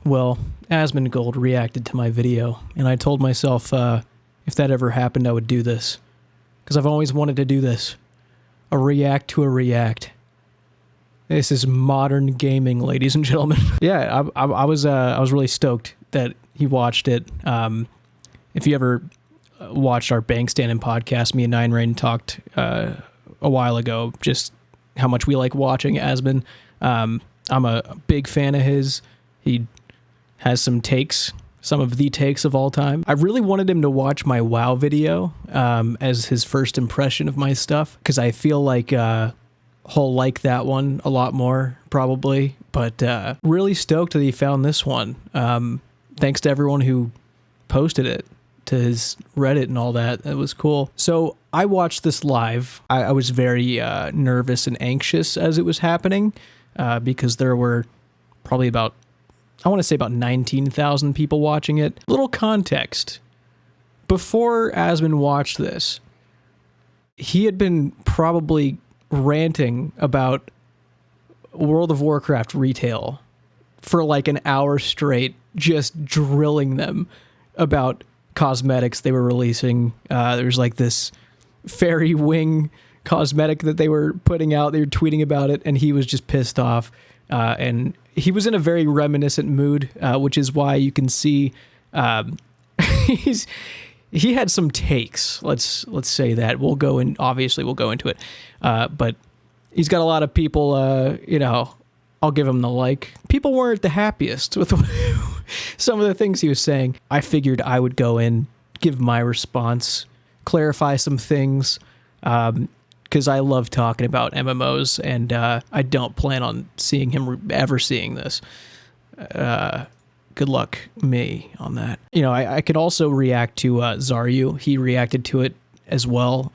Well, Asmongold reacted to my video, and I told myself if that ever happened, I would do this. Because I've always wanted to do this. A react to a react. This is modern gaming, ladies and gentlemen. Yeah, I was really stoked that he watched it. If you ever watched our Bank Standing podcast, me and Nine Rain talked a while ago just how much we like watching Asmon. I'm a big fan of his. He has some takes, some of the takes of all time. I really wanted him to watch my WoW video as his first impression of my stuff, because I feel like he'll like that one a lot more, probably. But really stoked that he found this one. Thanks to everyone who posted it to his Reddit and all that. It was cool. So I watched this live. I was very nervous and anxious as it was happening because there were probably about 19,000 people watching it. Little context. Before Asmon watched this, he had been probably ranting about World of Warcraft retail for like an hour straight, just drilling them about cosmetics they were releasing. There's like this fairy wing cosmetic that they were putting out. They were tweeting about it, and he was just pissed off. And he was in a very reminiscent mood, which is why you can see he had some takes. Let's say that. Obviously we'll go into it. But he's got a lot of people, I'll give him the like. People weren't the happiest with some of the things he was saying. I figured I would go in, give my response, clarify some things, because I love talking about MMOs, and I don't plan on seeing him ever seeing this. Good luck me on that. You know, I could also react to Zaryu. He reacted to it as well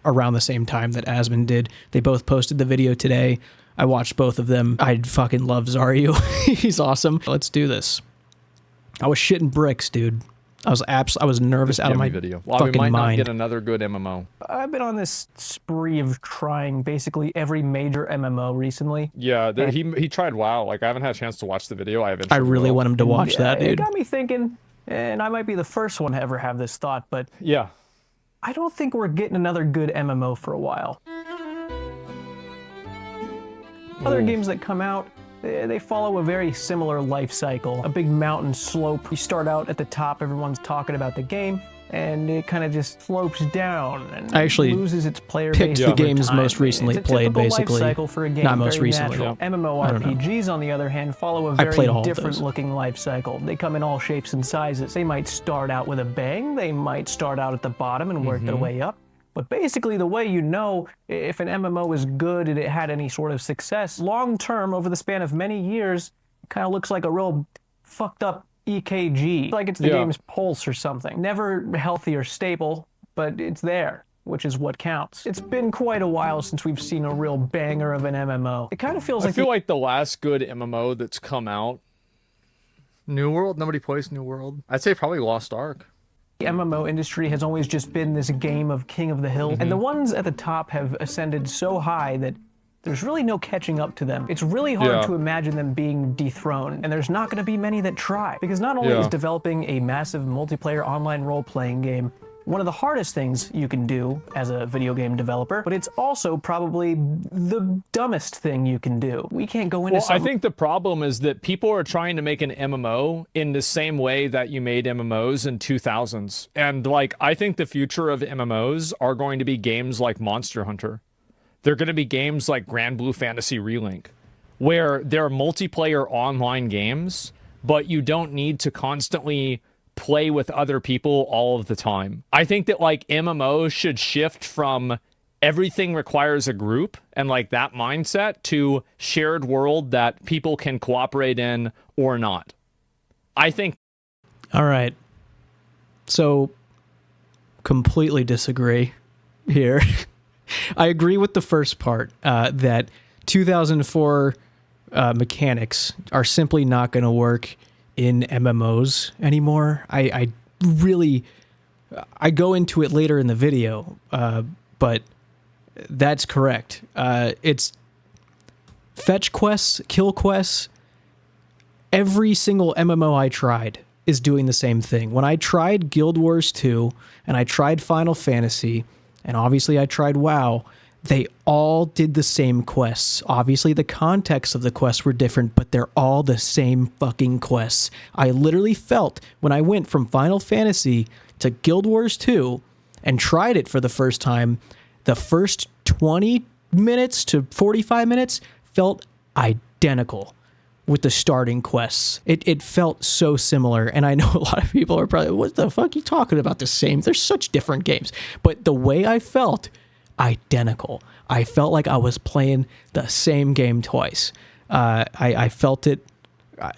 around the same time that Asmon did. They both posted the video today. I watched both of them. I fucking love Zaryu. He's awesome. Let's do this. I was shitting bricks, dude. I was nervous out of my video. Fucking we might mind. not get another good MMO. I've been on this spree of trying basically every major MMO recently. Yeah, he tried WoW. Like, I haven't had a chance to watch the video. I really want him to watch that, dude. It got me thinking, and I might be the first one to ever have this thought, but yeah, I don't think we're getting another good MMO for a while. Other games that come out, they follow a very similar life cycle. A big mountain slope. You start out at the top, everyone's talking about the game, and it kind of just slopes down and I actually loses its player picked base the over games time. most recently It's a played, typical basically. life cycle for a game, Not most very recently. natural. I don't know. MMORPGs, on the other hand, follow a I very played all of different those. looking life cycle. They come in all shapes and sizes. They might start out with a bang, they might start out at the bottom and work their way up. But basically, the way you know if an MMO is good and it had any sort of success, long term, over the span of many years, it kind of looks like a real fucked up EKG. Like it's the game's pulse or something. Never healthy or stable, but it's there, which is what counts. It's been quite a while since we've seen a real banger of an MMO. It kind of feels like... I feel like the last good MMO that's come out... New World? Nobody plays New World? I'd say probably Lost Ark. The MMO industry has always just been this game of king of the hill, and the ones at the top have ascended so high that there's really no catching up to them. It's really hard to imagine them being dethroned, and there's not going to be many that try, because not only is developing a massive multiplayer online role-playing game one of the hardest things you can do as a video game developer, but it's also probably the dumbest thing you can do. We can't go into I think the problem is that people are trying to make an MMO in the same way that you made MMOs in 2000s. And like, I think the future of MMOs are going to be games like Monster Hunter. They're going to be games like Grand Blue Fantasy Relink, where they're multiplayer online games, but you don't need to constantly play with other people all of the time. I think that like MMOs should shift from everything requires a group and like that mindset to shared world that people can cooperate in or not. I think. All right. So completely disagree here. I agree with the first part that 2004 mechanics are simply not going to work in MMOs anymore. I go into it later in the video, but that's correct. It's fetch quests, kill quests, every single MMO I tried is doing the same thing. When I tried Guild Wars 2 and I tried Final Fantasy, and obviously I tried WoW, they all did the same quests. Obviously the context of the quests were different, but they're all the same fucking quests. I literally felt when I went from Final Fantasy to Guild Wars 2 and tried it for the first time, the first 20 minutes to 45 minutes felt identical with the starting quests. It felt so similar, and I know a lot of people are probably, what the fuck are you talking about? The same? They're such different games. But the way I felt, identical. I felt like I was playing the same game twice. I felt it.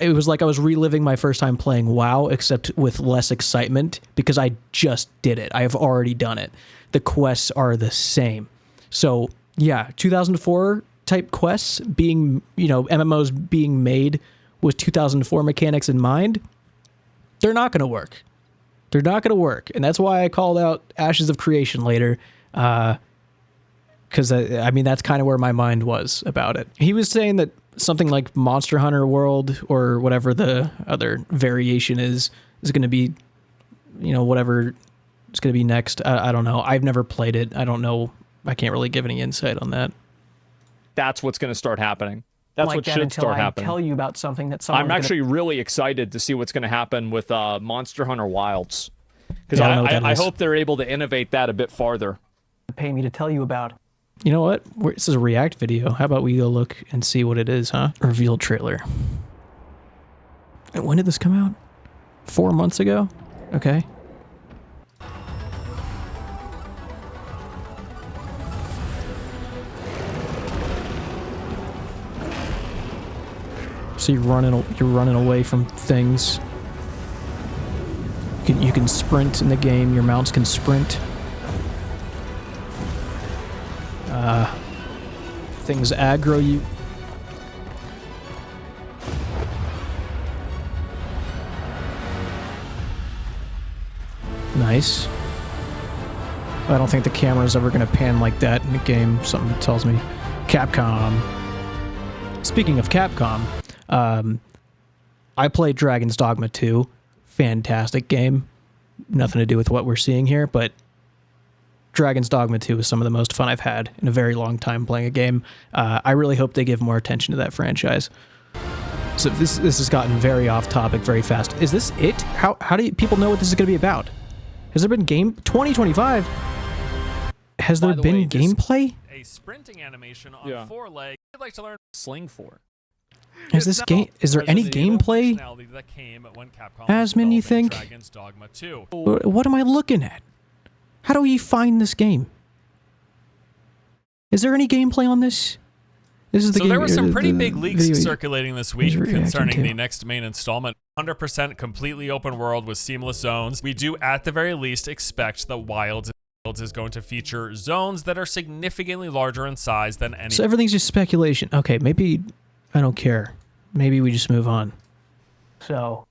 It was like I was reliving my first time playing WoW, except with less excitement, because I just did it. I have already done it. The quests are the same. So yeah, 2004 type quests being, MMOs being made with 2004 mechanics in mind, they're not going to work. They're not going to work. And that's why I called out Ashes of Creation later, because that's kind of where my mind was about it. He was saying that something like Monster Hunter World or whatever the other variation is going to be, whatever it's going to be next. I don't know. I've never played it. I don't know. I can't really give any insight on that. That's what's going to start happening. That's what should start happening. Tell you about something that I'm actually really excited to see what's going to happen with Monster Hunter Wilds, because I hope they're able to innovate that a bit farther. Pay me to tell you about. You know what? This is a React video. How about we go look and see what it is, huh? Reveal trailer. And when did this come out? 4 months ago? Okay. So you're running away from things. You can sprint in the game. Your mounts can sprint. Things aggro you. Nice. I don't think the camera's ever going to pan like that in the game. Something tells me. Capcom. Speaking of Capcom, I played Dragon's Dogma 2. Fantastic game. Nothing to do with what we're seeing here, but Dragon's Dogma 2 is some of the most fun I've had in a very long time playing a game. I really hope they give more attention to that franchise. So this has gotten very off topic very fast. Is this it? How do people know what this is going to be about? Has there been 2025? Has there been gameplay? A sprinting animation on 4 legs. I'd like to learn Sling for. Is this game? Is there any gameplay? Asmon, you think? Dragon's Dogma 2. What am I looking at? How do we find this game? Is there any gameplay on this? This is the game. There were some pretty big leaks circulating this week concerning the next main installment. 100% completely open world with seamless zones. We do, at the very least, expect that Wilds is going to feature zones that are significantly larger in size than any. So everything's just speculation. Okay, maybe I don't care. Maybe we just move on. So,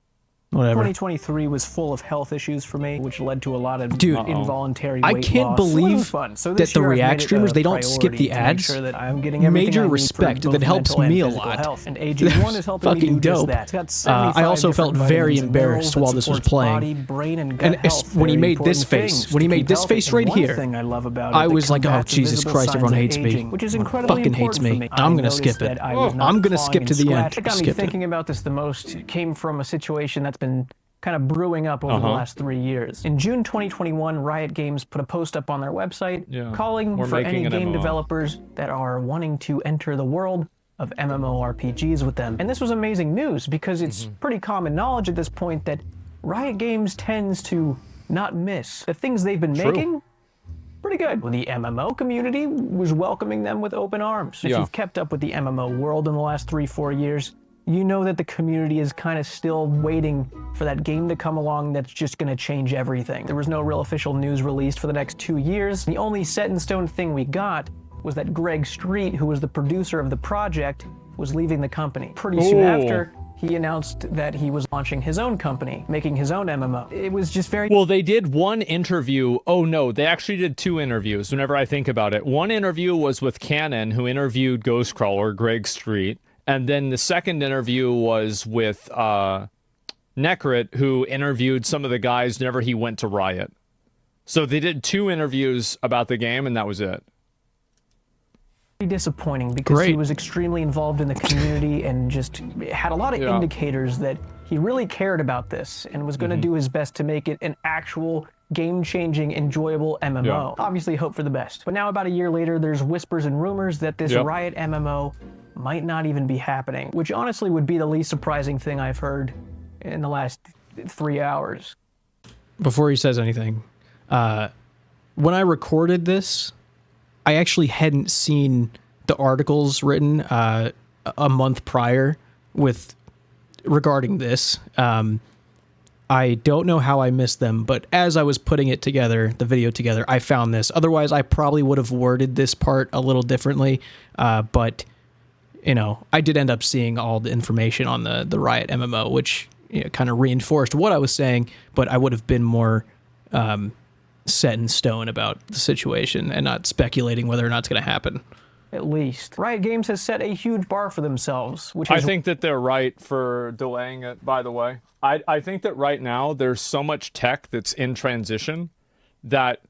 whatever. 2023 was full of health issues for me, which led to a lot of involuntary weight I can't loss. believe So that the React streamers, they don't skip the ads. Sure that I'm getting Major respect. That helps me a lot. Health. And AJ1 is helping me do dope. just that. It's got I also felt very embarrassed while this was playing. Body, brain, and gut health, when he made this face, right here, I love about I was like, oh Jesus Christ, everyone hates me. Which is incredibly fucking hates me. I'm gonna skip it. I'm gonna skip to the end. What got me thinking about this the most came from a situation that's been kind of brewing up over the last 3 years. In June 2021, Riot Games put a post up on their website calling for any game developers that are wanting to enter the world of MMORPGs with them. And this was amazing news because it's pretty common knowledge at this point that Riot Games tends to not miss. The things they've been making, pretty good. The MMO community was welcoming them with open arms. If you've kept up with the MMO world in the last 3-4 years, you know that the community is kind of still waiting for that game to come along that's just going to change everything. There was no real official news released for the next 2 years. The only set-in-stone thing we got was that Greg Street, who was the producer of the project, was leaving the company. Pretty soon after, he announced that he was launching his own company, making his own MMO. It was just very... Well, they did one interview. Oh, no, they actually did 2 interviews, whenever I think about it. One interview was with Canon, who interviewed Ghostcrawler, Greg Street. And then the second interview was with Necrit, who interviewed some of the guys whenever he went to Riot. So they did 2 interviews about the game, and that was it. Disappointing because he was extremely involved in the community and just had a lot of indicators that he really cared about this and was going to do his best to make it an actual game-changing, enjoyable MMO. Obviously, hope for the best. But now, about a year later, there's whispers and rumors that this Riot MMO might not even be happening, which honestly would be the least surprising thing I've heard in the last 3 hours. Before he says anything, when I recorded this, I actually hadn't seen the articles written a month prior regarding this. I don't know how I missed them, but as I was putting it together, the video together, I found this. Otherwise, I probably would have worded this part a little differently, but you know, I did end up seeing all the information on the Riot MMO, which kind of reinforced what I was saying, but I would have been more set in stone about the situation and not speculating whether or not it's going to happen. At least. Riot Games has set a huge bar for themselves, which I think that they're right for delaying it, by the way. I think that right now there's so much tech that's in transition that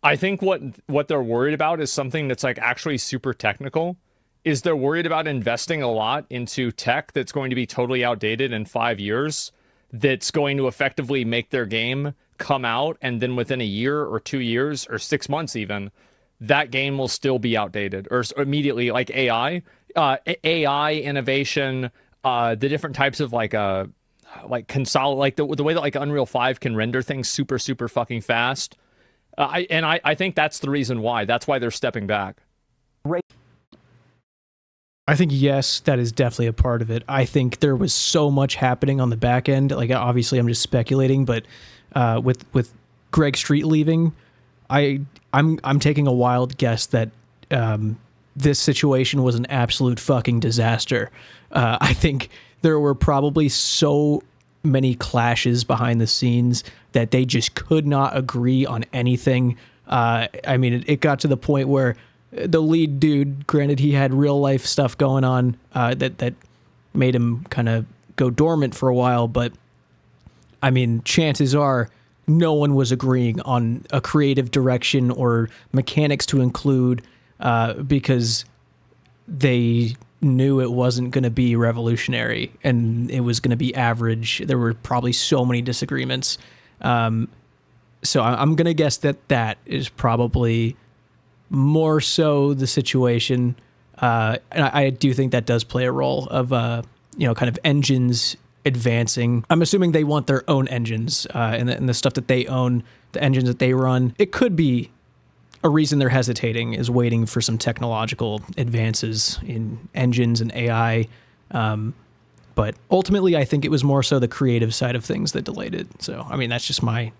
I think what they're worried about is something that's like actually super technical. Is they're worried about investing a lot into tech that's going to be totally outdated in 5 years, that's going to effectively make their game come out, and then within a year or 2 years or 6 months even, that game will still be outdated, or immediately, like AI innovation, the different types of like the way that like Unreal 5 can render things super fucking fast. I think that's the reason why. That's why they're stepping back. I think, yes, that is definitely a part of it. I think there was so much happening on the back end. Like, obviously, I'm just speculating, but with Greg Street leaving, I'm taking a wild guess that this situation was an absolute fucking disaster. I think there were probably so many clashes behind the scenes that they just could not agree on anything. I mean, it got to the point where the lead dude, granted he had real life stuff going on that made him kind of go dormant for a while, but I mean, chances are no one was agreeing on a creative direction or mechanics to include because they knew it wasn't going to be revolutionary and it was going to be average. There were probably so many disagreements. So I'm going to guess that is probably more so the situation. And I do think that does play a role of, kind of engines advancing. I'm assuming they want their own engines and the stuff that they own, the engines that they run. It could be a reason they're hesitating is waiting for some technological advances in engines and AI. But ultimately, I think it was more so the creative side of things that delayed it. So, I mean, that's just my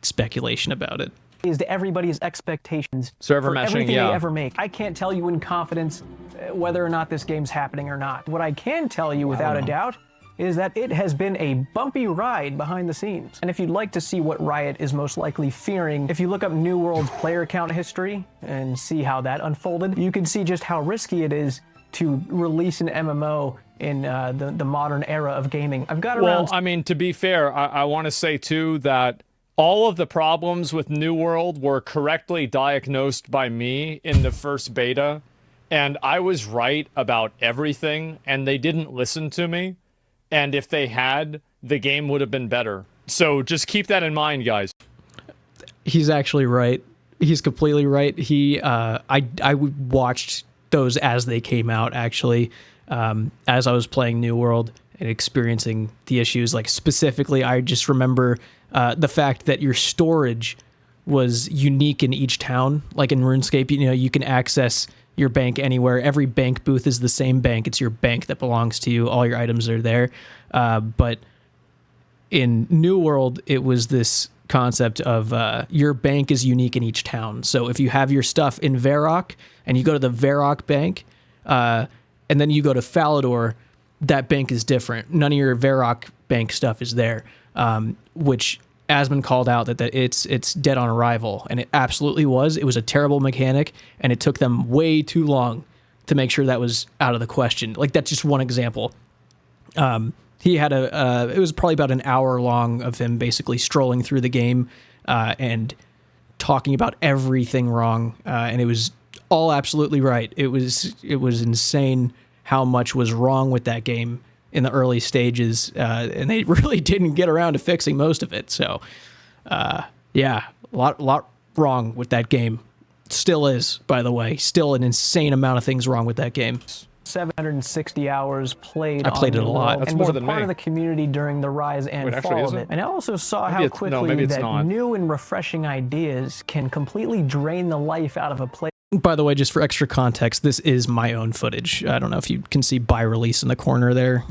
speculation about it. Is to everybody's expectations server for meshing, everything they ever make. I can't tell you in confidence whether or not this game's happening or not. What I can tell you without a doubt is that it has been a bumpy ride behind the scenes. And if you'd like to see what Riot is most likely fearing, if you look up New World's player count history and see how that unfolded, you can see just how risky it is to release an MMO in the modern era of gaming. I've got around... Well, I mean, to be fair, I want to say too that all of the problems with New World were correctly diagnosed by me in the first beta, and I was right about everything, and they didn't listen to me. And if they had, the game would have been better. So just keep that in mind, guys. He's actually right. He's completely right. I watched those as they came out, actually, as I was playing New World and experiencing the issues. Like, specifically, I just remember the fact that your storage was unique in each town. Like in RuneScape, you can access your bank anywhere. Every bank booth is the same bank. It's your bank that belongs to you. All your items are there. But in New World, it was this concept of your bank is unique in each town. So if you have your stuff in Varrock and you go to the Varrock bank, and then you go to Falador, that bank is different. None of your Varrock bank stuff is there, which Asmon called out that it's dead on arrival, and it absolutely was. It was a terrible mechanic, and it took them way too long to make sure that was out of the question. Like, that's just one example. He had it was probably about an hour long of him basically strolling through the game and talking about everything wrong, and it was all absolutely right. It was insane how much was wrong with that game in the early stages, and they really didn't get around to fixing most of it. So, yeah, a lot wrong with that game. Still is, by the way. Still an insane amount of things wrong with that game. 760 hours played. I played it a lot. That's more than part of the community during the rise and fall of it. And I also saw how quickly that new and refreshing ideas can completely drain the life out of a player. By the way, just for extra context, this is my own footage. I don't know if you can see by release in the corner there,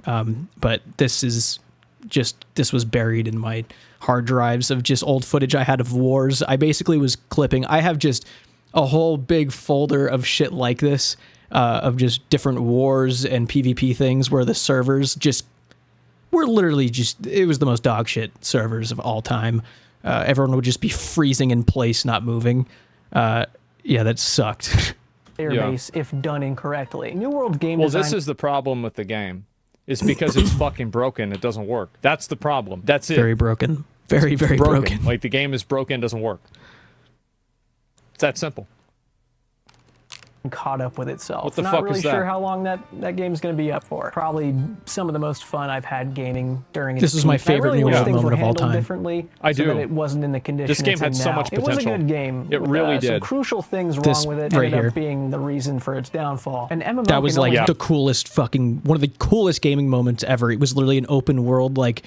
but this was buried in my hard drives of just old footage I had of wars. I basically was clipping. I have just a whole big folder of shit like this, of just different wars and PvP things where the servers were literally it was the most dog shit servers of all time. Everyone would just be freezing in place, not moving. Yeah, that sucked. Player base if done incorrectly. New World game design. Well, this is the problem with the game. It's because it's fucking broken. It doesn't work. That's the problem. That's it. Very broken. Very, very broken. Like, the game is broken, doesn't work. It's that simple. Caught up with itself. What the Not fuck really is that? sure how long that game's going to be up for. Probably some of the most fun I've had gaming during its This is my favorite New World moment of all time. Differently, I do. So that it wasn't in the condition This game had so much potential. It was a good game. It really did. Some crucial things wrong with it ended up being the reason for its downfall. An MMO that was like the coolest one of the coolest gaming moments ever. It was literally an open world, like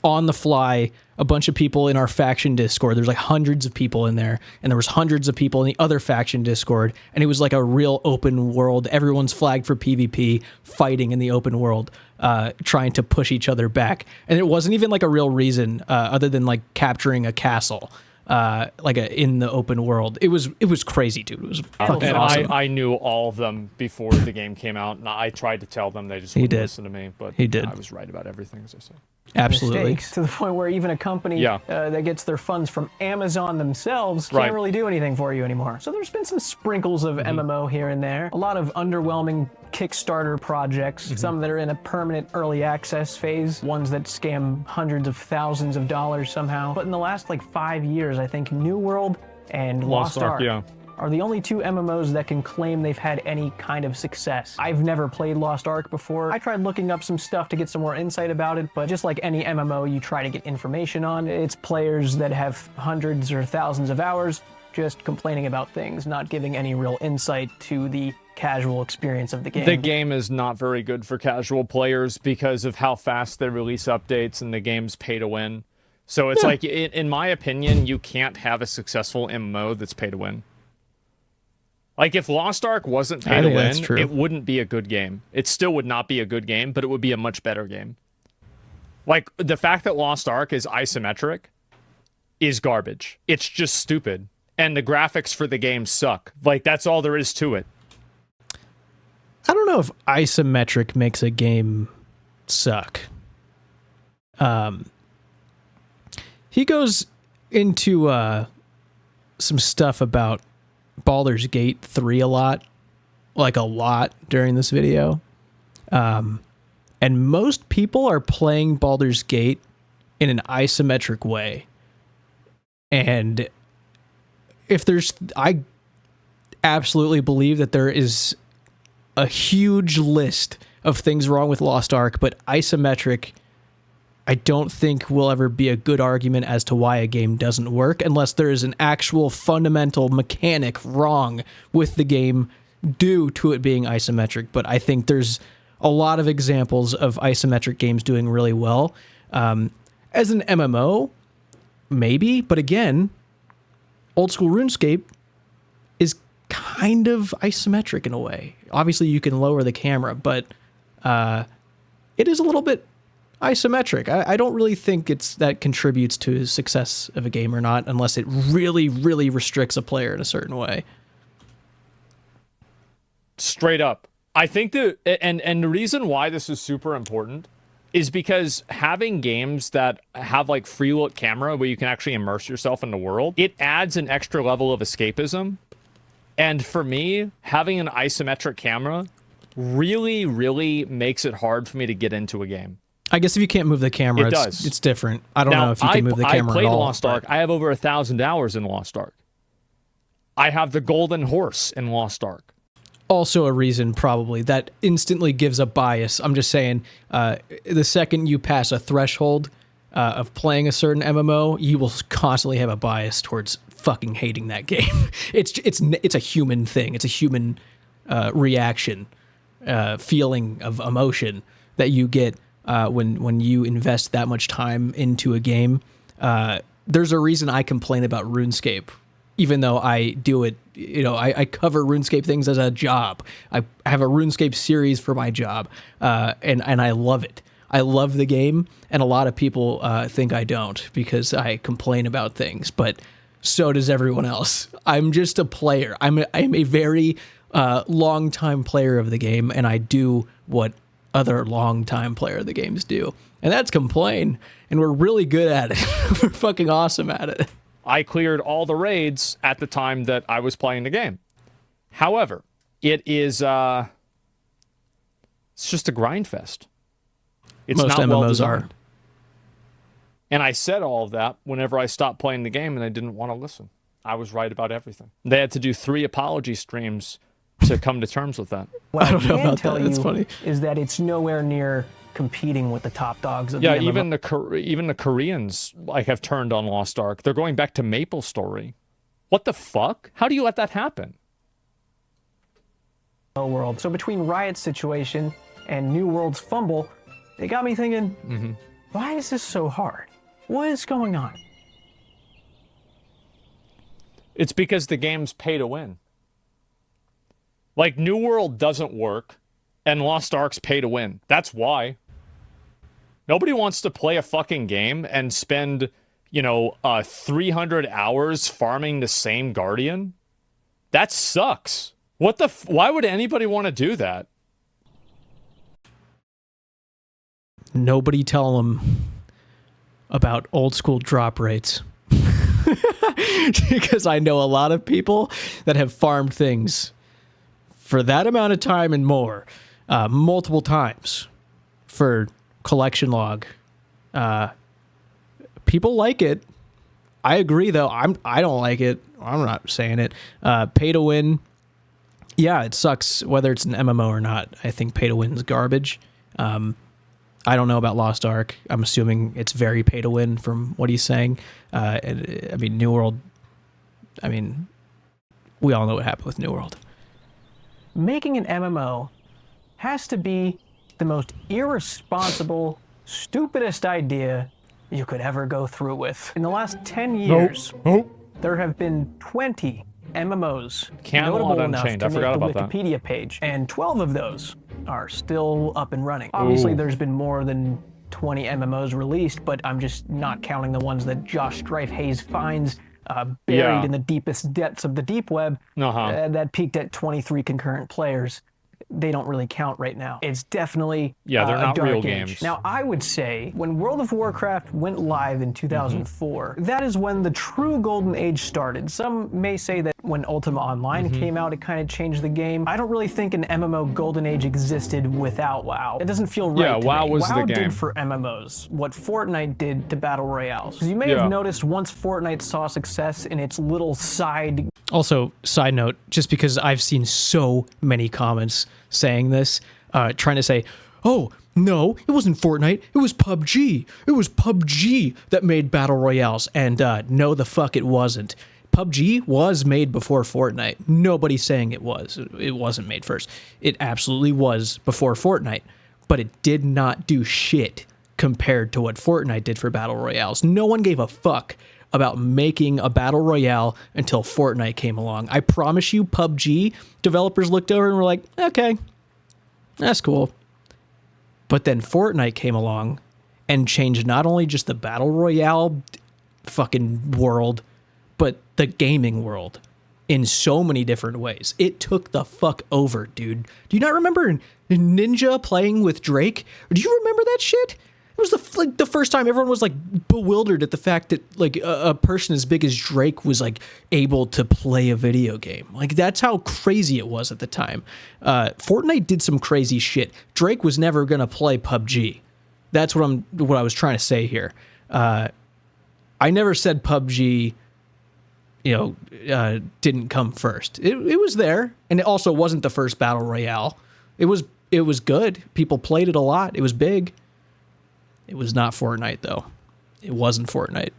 on the fly, a bunch of people in our faction Discord. There's like hundreds of people in there, and there was hundreds of people in the other faction Discord, and it was like a real open world. Everyone's flagged for PvP, fighting in the open world, trying to push each other back. And it wasn't even like a real reason, other than like capturing a castle, in the open world. It was crazy, dude. It was fucking awesome. I knew all of them before the game came out, and I tried to tell them. They just wouldn't listen to me. But I was right about everything, as I said. Absolutely. Mistakes, to the point where even a company that gets their funds from Amazon themselves can't really do anything for you anymore. So there's been some sprinkles of MMO here and there. A lot of underwhelming Kickstarter projects, some that are in a permanent early access phase, ones that scam hundreds of thousands of dollars somehow. But in the last like 5 years, I think New World and Lost Ark are the only two MMOs that can claim they've had any kind of success. I've never played Lost Ark before. I tried looking up some stuff to get some more insight about it, but just like any MMO you try to get information on, it's players that have hundreds or thousands of hours just complaining about things, not giving any real insight to the casual experience of the game. The game is not very good for casual players because of how fast they release updates, and the game's pay to win. So it's like, in my opinion, you can't have a successful MMO that's pay to win. Like, if Lost Ark wasn't pay to win, it wouldn't be a good game. It still would not be a good game, but it would be a much better game. Like, the fact that Lost Ark is isometric is garbage. It's just stupid. And the graphics for the game suck. Like, that's all there is to it. I don't know if isometric makes a game suck. He goes into some stuff about Baldur's Gate 3 a lot during this video. And most people are playing Baldur's Gate in an isometric way. And I absolutely believe that there is a huge list of things wrong with Lost Ark, but isometric, I don't think will ever be a good argument as to why a game doesn't work unless there is an actual fundamental mechanic wrong with the game due to it being isometric. But I think there's a lot of examples of isometric games doing really well. As an MMO, maybe, but again, old school RuneScape is kind of isometric in a way. Obviously, you can lower the camera, but it is a little bit isometric. I don't really think that contributes to the success of a game or not, unless it really, really restricts a player in a certain way. Straight up. I think and the reason why this is super important is because having games that have like free look camera where you can actually immerse yourself in the world, it adds an extra level of escapism. And for me, having an isometric camera really, really makes it hard for me to get into a game. I guess if you can't move the camera, it's different. I don't know if you can move the camera at all. I played Lost Ark. I have over 1,000 hours in Lost Ark. I have the golden horse in Lost Ark. Also a reason, probably, that instantly gives a bias. I'm just saying, the second you pass a threshold of playing a certain MMO, you will constantly have a bias towards fucking hating that game. It's a human thing. It's a human reaction, feeling of emotion that you get when you invest that much time into a game. There's a reason I complain about RuneScape, even though I do it. I cover RuneScape things as a job. I have a RuneScape series for my job, and I love it. I love the game, and a lot of people think I don't because I complain about things, but so does everyone else. I'm just a player. I'm a very long-time player of the game, and I do what other long-time player of the games do, and that's complain, and we're really good at it. We're fucking awesome at it. I cleared all the raids at the time that I was playing the game. However, it is it's just a grind fest. It's Most not well MMOs designed. are. And I said all of that whenever I stopped playing the game and I didn't want to listen. I was right about everything. They had to do 3 apology streams to come to terms with that. What I don't know about tell that. That's you funny. is that it's nowhere near competing with the top dogs of the MMO. even the Koreans have turned on Lost Ark. They're going back to MapleStory. What the fuck? How do you let that happen? World. So between Riot's situation and New World's fumble, it got me thinking, why is this so hard? What is going on? It's because the game's pay to win. New World doesn't work, and Lost Ark's pay to win. That's why. Nobody wants to play a fucking game and spend, 300 hours farming the same Guardian. That sucks. Why would anybody want to do that? Nobody tell them about old school drop rates. Because I know a lot of people that have farmed things for that amount of time and more, multiple times for collection log. People like it. I agree, though. I don't like it. I'm not saying it. Pay to win. Yeah, it sucks whether it's an MMO or not. I think pay to win is garbage. I don't know about Lost Ark. I'm assuming it's very pay to win from what he's saying. New World. We all know what happened with New World. Making an MMO has to be the most irresponsible, stupidest idea you could ever go through with. In the last 10 years, there have been 20 MMOs notable enough to make the Wikipedia page, and 12 of those are still up and running. Obviously, there's been more than 20 MMOs released, but I'm just not counting the ones that Josh Strife Hayes finds buried in the deepest depths of the deep web that peaked at 23 concurrent players. They don't really count right now. It's definitely they're not a dark real age. games. Now, I would say when World of Warcraft went live in 2004, that is when the true golden age started. Some may say that when Ultima Online came out, it kind of changed the game. I don't really think an MMO golden age existed without WoW. It doesn't feel right. Yeah, WoW was WoW the game. did for MMOs what Fortnite did to battle royales. Because you may have noticed once Fortnite saw success in its little side. Also, side note, just because I've seen so many comments saying this, trying to say, oh, no, it wasn't Fortnite, it was PUBG. It was PUBG that made battle royales. And no, the fuck it wasn't. PUBG was made before Fortnite. Nobody's saying it was. It wasn't made first. It absolutely was before Fortnite. But it did not do shit compared to what Fortnite did for battle royales. No one gave a fuck about making a battle royale until Fortnite came along. I promise you, PUBG developers looked over and were like, okay, that's cool. But then Fortnite came along and changed not only just the battle royale fucking world, but the gaming world in so many different ways. It took the fuck over, dude. Do you not remember Ninja playing with Drake? Do you remember that shit? was the first time everyone was like bewildered at the fact that like a person as big as Drake was like able to play a video game. Like that's how crazy it was at the time. Fortnite did some crazy shit. Drake was never gonna play PUBG. That's what I was trying to say here. I never said PUBG, didn't come first. It was there, and it also wasn't the first battle royale. It was good. People played it a lot. It was big. It was not Fortnite, though. It wasn't Fortnite.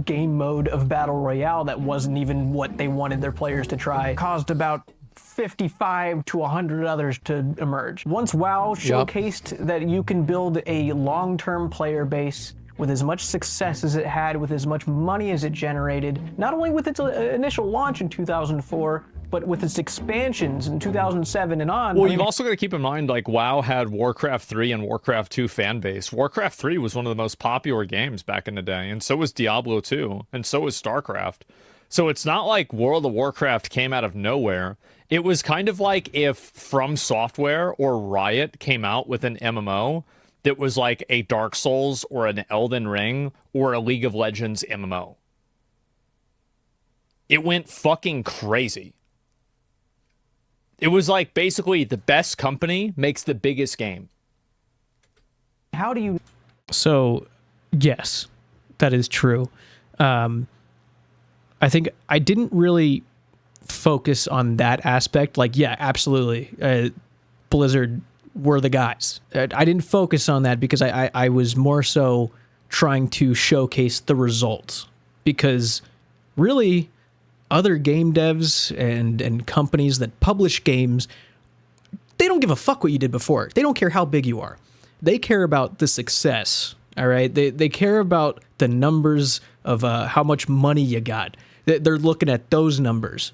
Game mode of Battle Royale that wasn't even what they wanted their players to try caused about 55 to 100 others to emerge. Once WoW showcased that you can build a long-term player base with as much success as it had, with as much money as it generated, not only with its initial launch in 2004, but with its expansions in 2007 and on. Well, you've also got to keep in mind, like, WoW had Warcraft 3 and Warcraft 2 fan base. Warcraft 3 was one of the most popular games back in the day, and so was Diablo 2, and so was StarCraft. So it's not like World of Warcraft came out of nowhere. It was kind of like if From Software or Riot came out with an MMO that was like a Dark Souls or an Elden Ring or a League of Legends MMO. It went fucking crazy. It was like basically the best company makes the biggest game. How do you... So, yes, that is true. I think I didn't really focus on that aspect. Like, yeah, absolutely. Blizzard were the guys. I didn't focus on that because I was more so trying to showcase the results. Because really, other game devs and companies that publish games, they don't give a fuck what you did before. They don't care how big you are. They care about the success, all right? They care about the numbers of how much money you got. They're looking at those numbers.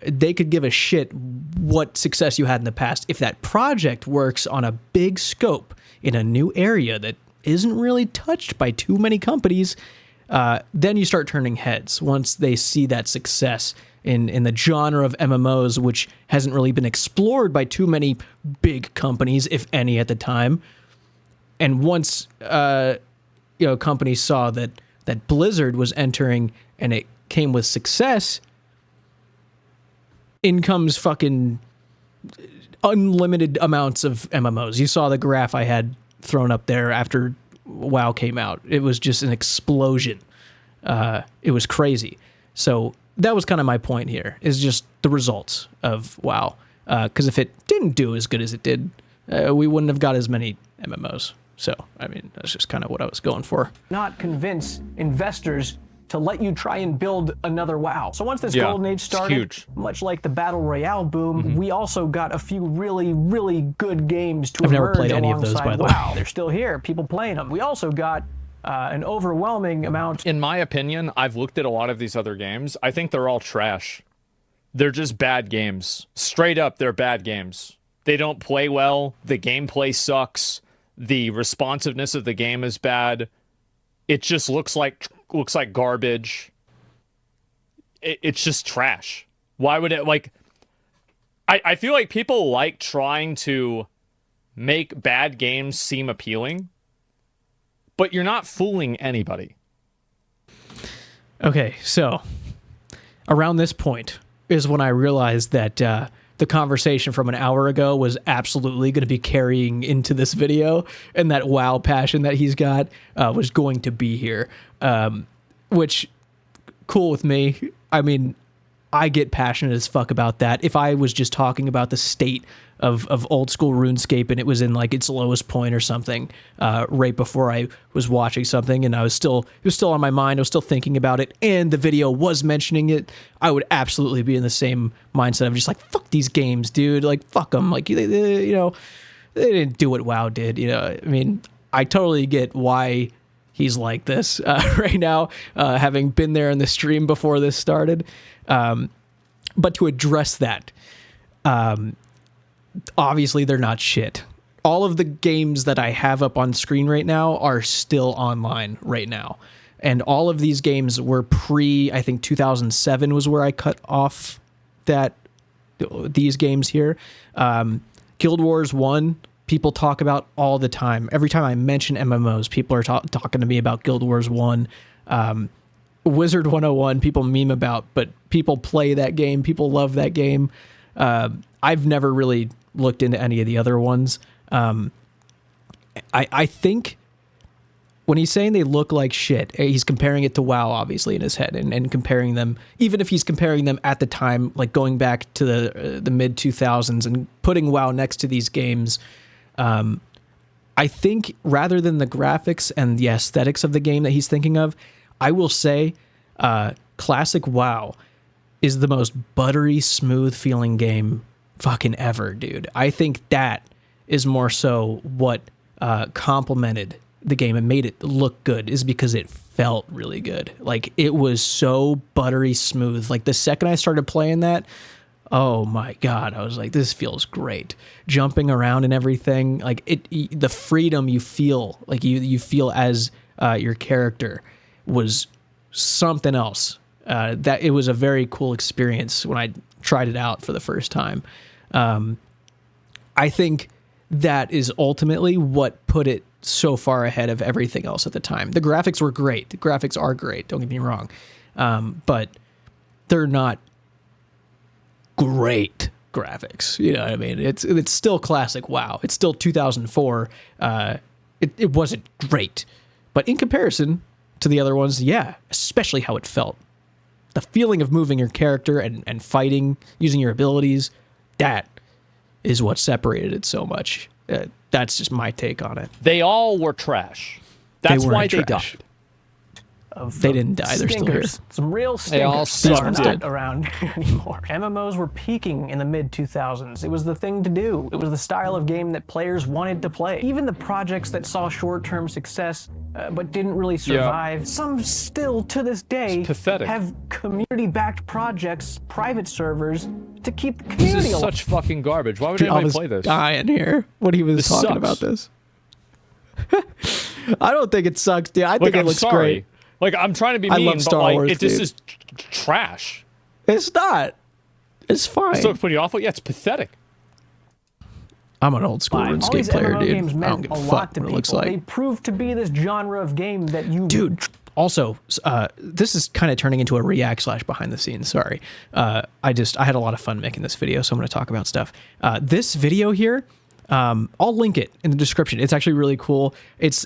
They could give a shit what success you had in the past. If that project works on a big scope in a new area that isn't really touched by too many companies, then you start turning heads once they see that success in the genre of MMOs, which hasn't really been explored by too many big companies, if any, at the time. And once companies saw that Blizzard was entering and it came with success, in comes fucking unlimited amounts of MMOs. You saw the graph I had thrown up there after WoW came out. It was just an explosion. It was crazy. So that was kind of my point here, is just the results of WoW. Because if it didn't do as good as it did, we wouldn't have got as many MMOs. So, I mean, that's just kind of what I was going for. Not convince investors to let you try and build another WoW. So once this golden age started, much like the Battle Royale boom, we also got a few really, really good games to emerge. I've never played any of those, by the way. They're still here, people playing them. We also got an overwhelming amount. In my opinion, I've looked at a lot of these other games. I think they're all trash. They're just bad games. Straight up, they're bad games. They don't play well. The gameplay sucks. The responsiveness of the game is bad. It just looks like garbage. It's just trash. Why would it, like... I feel like people like trying to make bad games seem appealing, but you're not fooling anybody. Okay, so around this point is when I realized that the conversation from an hour ago was absolutely going to be carrying into this video, and that WoW passion that he's got was going to be here, which, cool with me. I mean, I get passionate as fuck about that. If I was just talking about the state of old school RuneScape and it was in like its lowest point or something right before I was watching something and it was still on my mind, I was still thinking about it, and the video was mentioning it, I would absolutely be in the same mindset of just like, fuck these games, dude. Like, fuck them. Like, they didn't do what WoW did. I mean, I totally get why he's like this right now, having been there in the stream before this started. But to address that, obviously they're not shit. All of the games that I have up on screen right now are still online right now. And all of these games were I think 2007 was where I cut off these games here. Guild Wars 1, people talk about all the time. Every time I mention MMOs, people are talking to me about Guild Wars 1. Wizard 101, people meme about, but people play that game. People love that game. I've never really looked into any of the other ones. I think when he's saying they look like shit, he's comparing it to WoW, obviously, in his head, and comparing them, even if he's comparing them at the time, like going back to the mid-2000s and putting WoW next to these games, I think rather than the graphics and the aesthetics of the game that he's thinking of, I will say classic WoW is the most buttery, smooth-feeling game fucking ever, dude. I think that is more so what complemented the game and made it look good, is because it felt really good. Like, it was so buttery smooth. Like, the second I started playing that, oh my God, I was like, this feels great. Jumping around and everything, like the freedom you feel, like you feel as your character was something else. That it was a very cool experience when I tried it out for the first time. I think that is ultimately what put it so far ahead of everything else at the time. The graphics were great. The graphics are great, don't get me wrong. But they're not great graphics. You know what I mean? It's still classic WoW. It's still 2004. It wasn't great. But in comparison to the other ones, yeah, especially how it felt. The feeling of moving your character and fighting, using your abilities, that is what separated it so much. That's just my take on it. They all were trash. That's why they died. They didn't die. They're still here. Some real stinkers are not around anymore. MMOs were peaking in the mid-2000s. It was the thing to do. It was the style of game that players wanted to play. Even the projects that saw short-term success but didn't really survive, some still to this day have community-backed projects, private servers, to keep the community alive. This is such fucking garbage. Why would anybody play this? I was dying here when he was talking about this. I don't think it sucks, dude. I think it looks great. Like, I'm trying to be mean, but like, Wars, it just is trash. It's not. It's fine. So it's pretty awful. Yeah, it's pathetic. I'm an old school RuneScape player, dude. Games meant I don't give a fuck lot to what it people. looks like. They proved to be this genre of game that you... Dude, also, this is kind of turning into a react / behind the scenes. Sorry. I had a lot of fun making this video, so I'm going to talk about stuff. This video here, I'll link it in the description. It's actually really cool. It's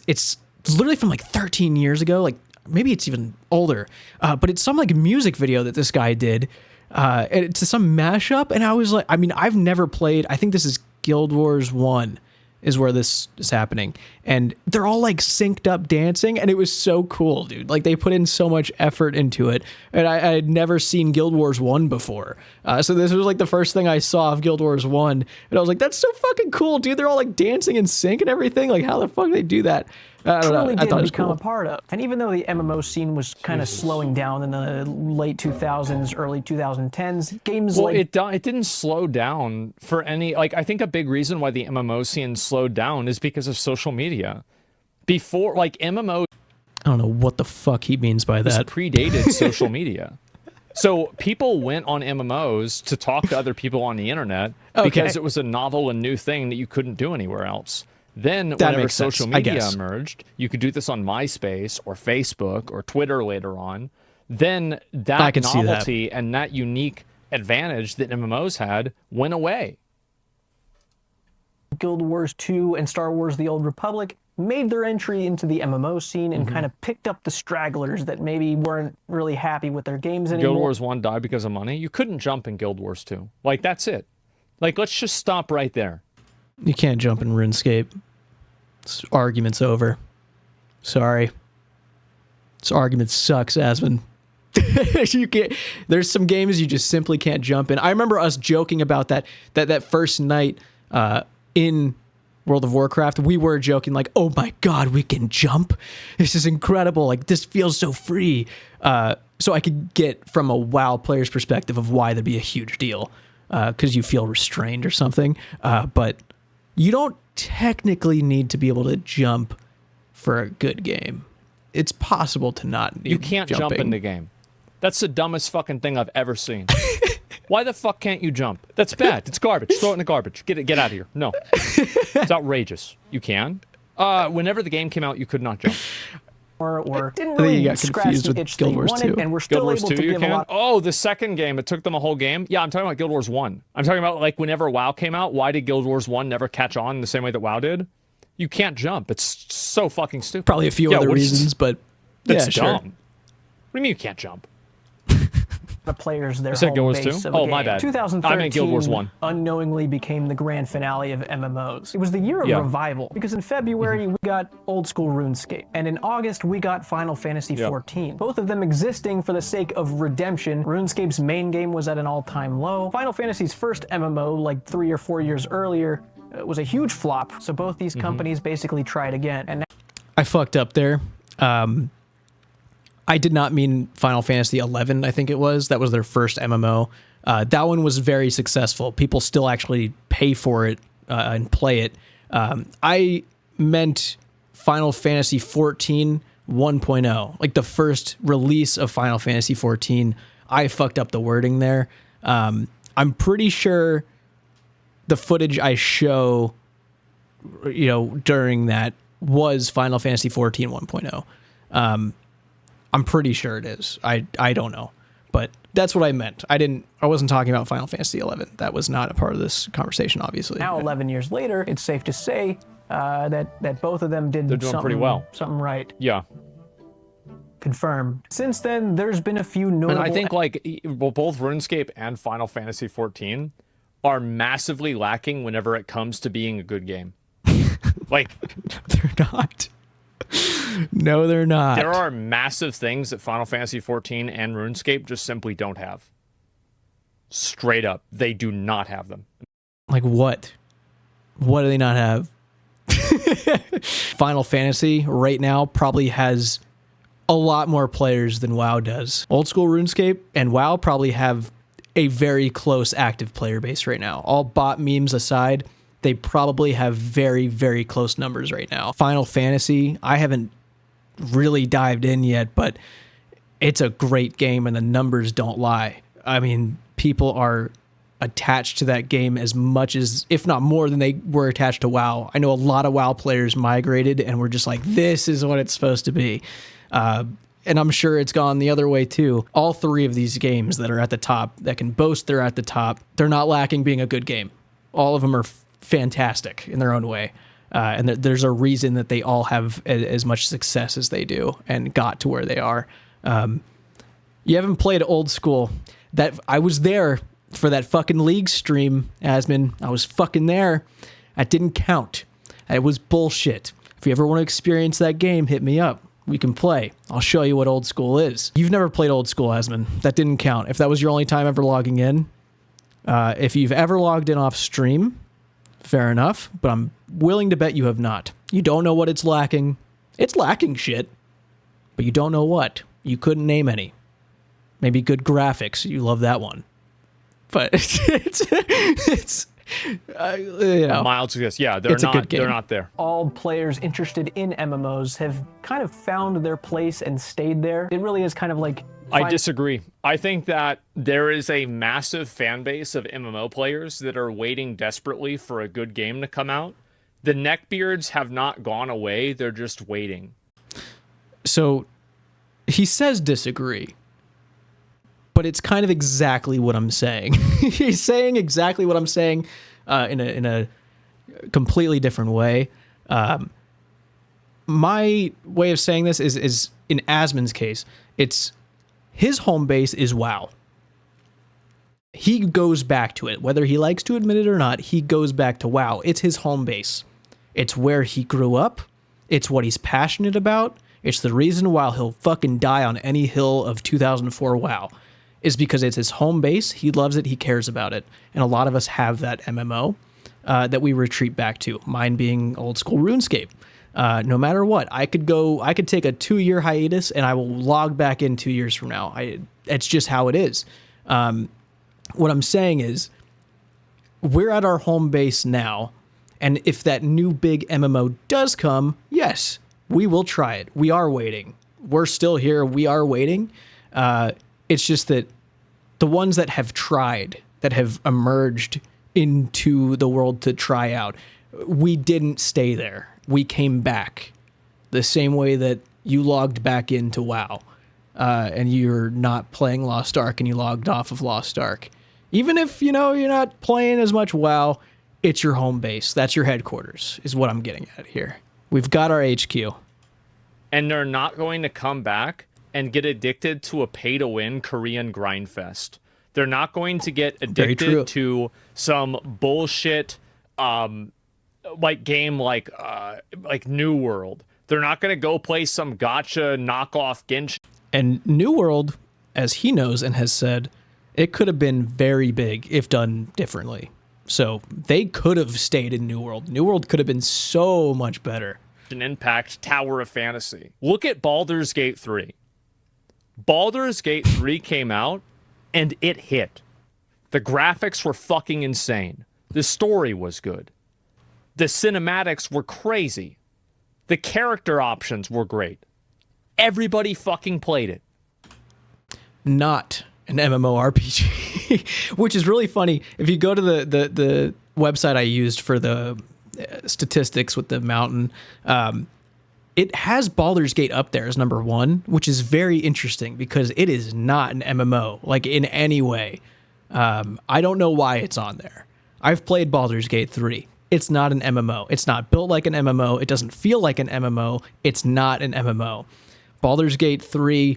literally from like 13 years ago, like maybe it's even older, but it's some like music video that this guy did to some mashup, and I was like, I mean, I've never played, I think this is Guild Wars 1 is where this is happening, and they're all like synced up dancing, and it was so cool, dude. Like, they put in so much effort into it, and I had never seen Guild Wars 1 before, so this was like the first thing I saw of Guild Wars 1, and I was like, that's so fucking cool, dude. They're all like dancing in sync and everything. Like, how the fuck do they do that? I don't know. I thought it was cool. A part of. And even though the MMO scene was kind of slowing down in the late 2000s, early 2010s, games it didn't slow down for any, like, I think a big reason why the MMO scene slowed down is because of social media. Before, like, MMO... I don't know what the fuck he means by that. Predated social media. So people went on MMOs to talk to other people on the internet because it was a novel and new thing that you couldn't do anywhere else. Then, whenever social media emerged, you could do this on MySpace or Facebook or Twitter later on. Then that novelty and that unique advantage that MMOs had went away. Guild Wars 2 and Star Wars The Old Republic made their entry into the MMO scene and kind of picked up the stragglers that maybe weren't really happy with their games anymore. Guild Wars 1 died because of money. You couldn't jump in Guild Wars 2. Like, that's it. Like, let's just stop right there. You can't jump in RuneScape. This argument's over. Sorry. This argument sucks, Asmon. You can't. There's some games you just simply can't jump in. I remember us joking about that first night in World of Warcraft. We were joking like, "Oh my God, we can jump! This is incredible! Like, this feels so free." So I could get from a WoW player's perspective of why that'd be a huge deal, because you feel restrained or something. But you don't technically need to be able to jump for a good game. It's possible to not need You can't jump in the game. That's the dumbest fucking thing I've ever seen. Why the fuck can't you jump? That's bad. It's garbage. Throw it in the garbage. Get out of here. No. It's outrageous. You can. Whenever the game came out, you could not jump. Or didn't really scratch the itch they wanted, and we're still able to give a lot. Oh, the second game, it took them a whole game. Yeah, I'm talking about Guild Wars 1. I'm talking about, like, whenever WoW came out, why did Guild Wars 1 never catch on the same way that WoW did? You can't jump. It's so fucking stupid. Probably a few other reasons, but that's yeah, dumb. Sure. What do you mean you can't jump? The players, their Guild home Wars base 2? of a Oh, game. my bad. 2013 I meant Guild Wars 1. Unknowingly became the grand finale of MMOs. It was the year of revival, because in February we got old school RuneScape, and in August we got Final Fantasy XIV. Both of them existing for the sake of redemption. RuneScape's main game was at an all-time low. Final Fantasy's first MMO, like 3 or 4 years earlier, was a huge flop, so both these companies basically tried again. And I fucked up there. I did not mean Final Fantasy 11, I think it was. That was their first MMO. That one was very successful. People still actually pay for it and play it. I meant Final Fantasy 14 1.0, like the first release of Final Fantasy 14. I fucked up the wording there. I'm pretty sure the footage I show, during that was Final Fantasy 14 1.0. I'm pretty sure it is. I don't know, but that's what I meant. I wasn't talking about Final Fantasy 11. That was not a part of this conversation, obviously. Now, 11 years later, it's safe to say that both of them did pretty well. Something right. Yeah. Confirmed. Since then, there's been a few notable... And I think both RuneScape and Final Fantasy 14 are massively lacking whenever it comes to being a good game. They're not. No, they're not. There are massive things that Final Fantasy 14 and RuneScape just simply don't have. Straight up, they do not have them. Like what? What do they not have? Final Fantasy right now probably has a lot more players than WoW does. Old school RuneScape and WoW probably have a very close active player base right now. All bot memes aside, they probably have very, very close numbers right now. Final Fantasy, I haven't really dived in yet, but it's a great game and the numbers don't lie. I mean, people are attached to that game as much as, if not more than they were attached to WoW. I know a lot of WoW players migrated and were just like, this is what it's supposed to be. And I'm sure it's gone the other way too. All three of these games that are at the top, that can boast they're at the top, they're not lacking being a good game. All of them are fantastic in their own way. And there's a reason that they all have as much success as they do and got to where they are. You haven't played old school. That I was there for that fucking League stream, Asmon. I was fucking there. That didn't count. It was bullshit. If you ever want to experience that game, hit me up. We can play. I'll show you what old school is. You've never played old school, Asmon. That didn't count. If that was your only time ever logging in, if you've ever logged in off stream, fair enough, but I'm willing to bet you have not. You don't know what it's lacking. It's lacking shit, but you don't know what. You couldn't name any. Maybe good graphics. You love that one. But it's mild success. Yeah, they're not there. All players interested in MMOs have kind of found their place and stayed there. It really is kind of like... I disagree. I think that there is a massive fan base of MMO players that are waiting desperately for a good game to come out. The neckbeards have not gone away. They're just waiting. So he says disagree, but it's kind of exactly what I'm saying. He's saying exactly what I'm saying in a completely different way. My way of saying this is in Asmon's case, it's his home base is WoW. He goes back to it. Whether he likes to admit it or not, he goes back to WoW. It's his home base. It's where he grew up. It's what he's passionate about. It's the reason why he'll fucking die on any hill of 2004 WoW, is because it's his home base. He loves it. He cares about it. And a lot of us have that MMO that we retreat back to. Mine being old school RuneScape. No matter what, I could take a 2-year hiatus and I will log back in 2 years from now. It's just how it is. What I'm saying is we're at our home base now. And if that new big MMO does come, yes, we will try it. We are waiting. We're still here. We are waiting. It's just that the ones that have tried, that have emerged into the world to try out, we didn't stay there. We came back the same way that you logged back into WoW, and you're not playing Lost Ark and you logged off of Lost Ark. Even if, you know, you're not playing as much WoW, it's your home base. That's your headquarters, is what I'm getting at here. We've got our HQ. And they're not going to come back and get addicted to a pay-to-win Korean grind fest. They're not going to get addicted to some bullshit like game like New World. They're not going to go play some gacha knockoff Genshin. And New World, as he knows and has said, it could have been very big if done differently. So they could have stayed in New World. New World could have been so much better. An Impact Tower of Fantasy. Look at Baldur's Gate 3. Baldur's Gate 3 came out and it hit. The graphics were fucking insane. The story was good. The cinematics were crazy. The character options were great. Everybody fucking played it. Not an MMORPG, which is really funny. If you go to the website I used for the statistics with the mountain, it has Baldur's Gate up there as number 1, which is very interesting because it is not an MMO, like in any way. I don't know why it's on there. I've played Baldur's Gate 3. It's not an MMO. It's not built like an MMO. It doesn't feel like an MMO. It's not an MMO. Baldur's Gate 3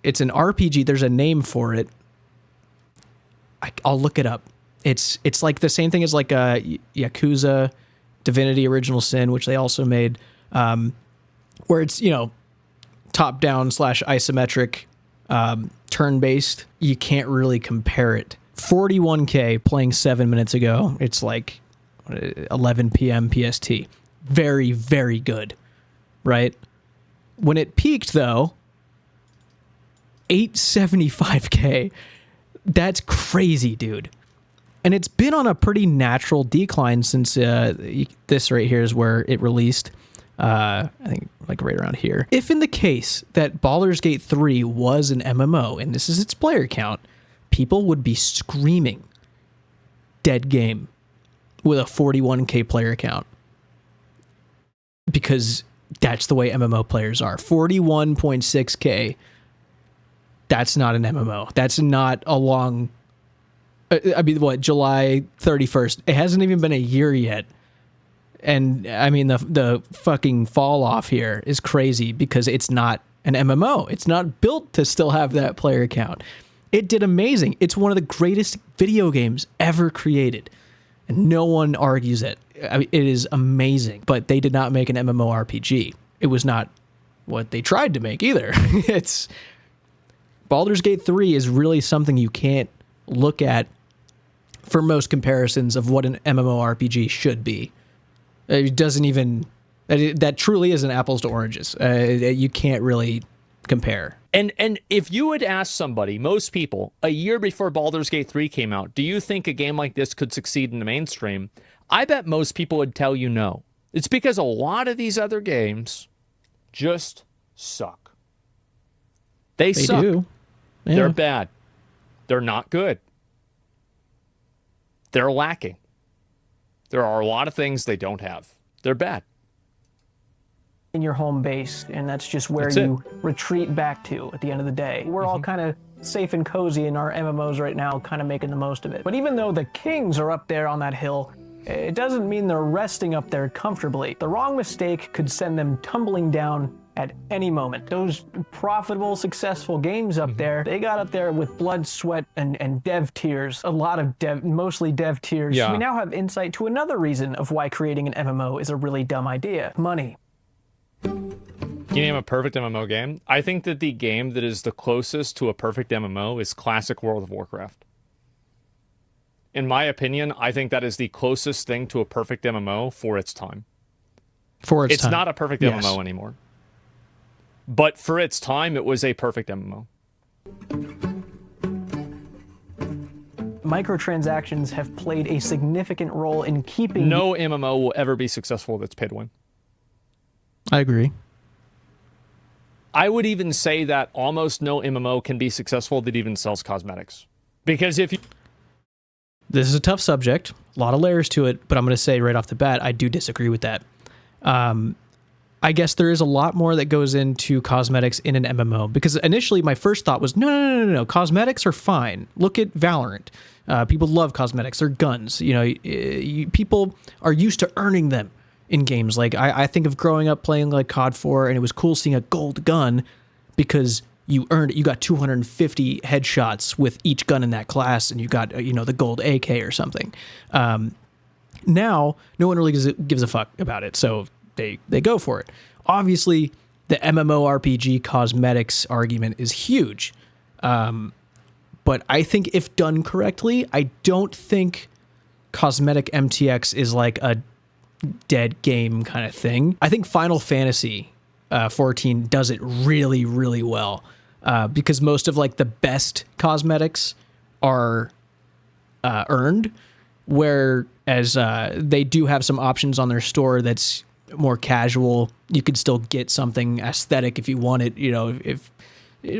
it's an RPG. There's a name for it. I'll look it up. It's like the same thing as like Yakuza, Divinity Original Sin, which they also made, where it's, you know, top-down / isometric, turn-based. You can't really compare it. 41K playing 7 minutes ago. It's like 11 p.m. PST. Very, very good, right? When it peaked, though, 875K. That's crazy, dude. And it's been on a pretty natural decline since this right here is where it released. I think like right around here. If in the case that Baldur's Gate 3 was an MMO, and this is its player count, people would be screaming dead game with a 41K player count. Because that's the way MMO players are. 41.6K. That's not an MMO. That's not a long... I mean, what, July 31st? It hasn't even been a year yet. And, I mean, the fucking fall off here is crazy because it's not an MMO. It's not built to still have that player count. It did amazing. It's one of the greatest video games ever created. And no one argues it. I mean, it is amazing. But they did not make an MMORPG. It was not what they tried to make either. It's... Baldur's Gate 3 is really something you can't look at for most comparisons of what an MMORPG should be. It doesn't even... That truly isn't apples to oranges. You can't really compare. And if you would ask somebody, most people, a year before Baldur's Gate 3 came out, do you think a game like this could succeed in the mainstream? I bet most people would tell you no. It's because a lot of these other games just suck. They suck. Do. Yeah. They're bad. They're not good. They're lacking. There are a lot of things they don't have. They're bad. In your home base, and that's just where you retreat back to at the end of the day. We're all kind of safe and cozy in our MMOs right now, kind of making the most of it. But even though the kings are up there on that hill, it doesn't mean they're resting up there comfortably. The wrong mistake could send them tumbling down at any moment. Those profitable, successful games up there, they got up there with blood, sweat, and dev tears. A lot of mostly dev tears. Yeah. We now have insight to another reason of why creating an MMO is a really dumb idea. Money. Can you name a perfect MMO game? I think that the game that is the closest to a perfect MMO is classic World of Warcraft. In my opinion, I think that is the closest thing to a perfect MMO for its time. It's not a perfect MMO anymore. But for its time, it was a perfect MMO. Microtransactions have played a significant role in keeping... No MMO will ever be successful that's pay to win. I agree. I would even say that almost no MMO can be successful that even sells cosmetics. Because if you... This is a tough subject, a lot of layers to it, but I'm going to say right off the bat, I do disagree with that. I guess there is a lot more that goes into cosmetics in an MMO, because initially my first thought was, no, cosmetics are fine. Look at Valorant. People love cosmetics. They're guns. You know, people are used to earning them in games. Like, I think of growing up playing like COD 4, and it was cool seeing a gold gun because you earned it. You got 250 headshots with each gun in that class, and you got, you know, the gold AK or something. Now, no one really gives a fuck about it, so they go for it. Obviously, the MMORPG cosmetics argument is huge. But I think if done correctly, I don't think cosmetic MTX is like a dead game kind of thing. I think Final Fantasy 14 does it really, really well, because most of like the best cosmetics are earned, whereas they do have some options on their store that's more casual. You could still get something aesthetic if you want it, you know, if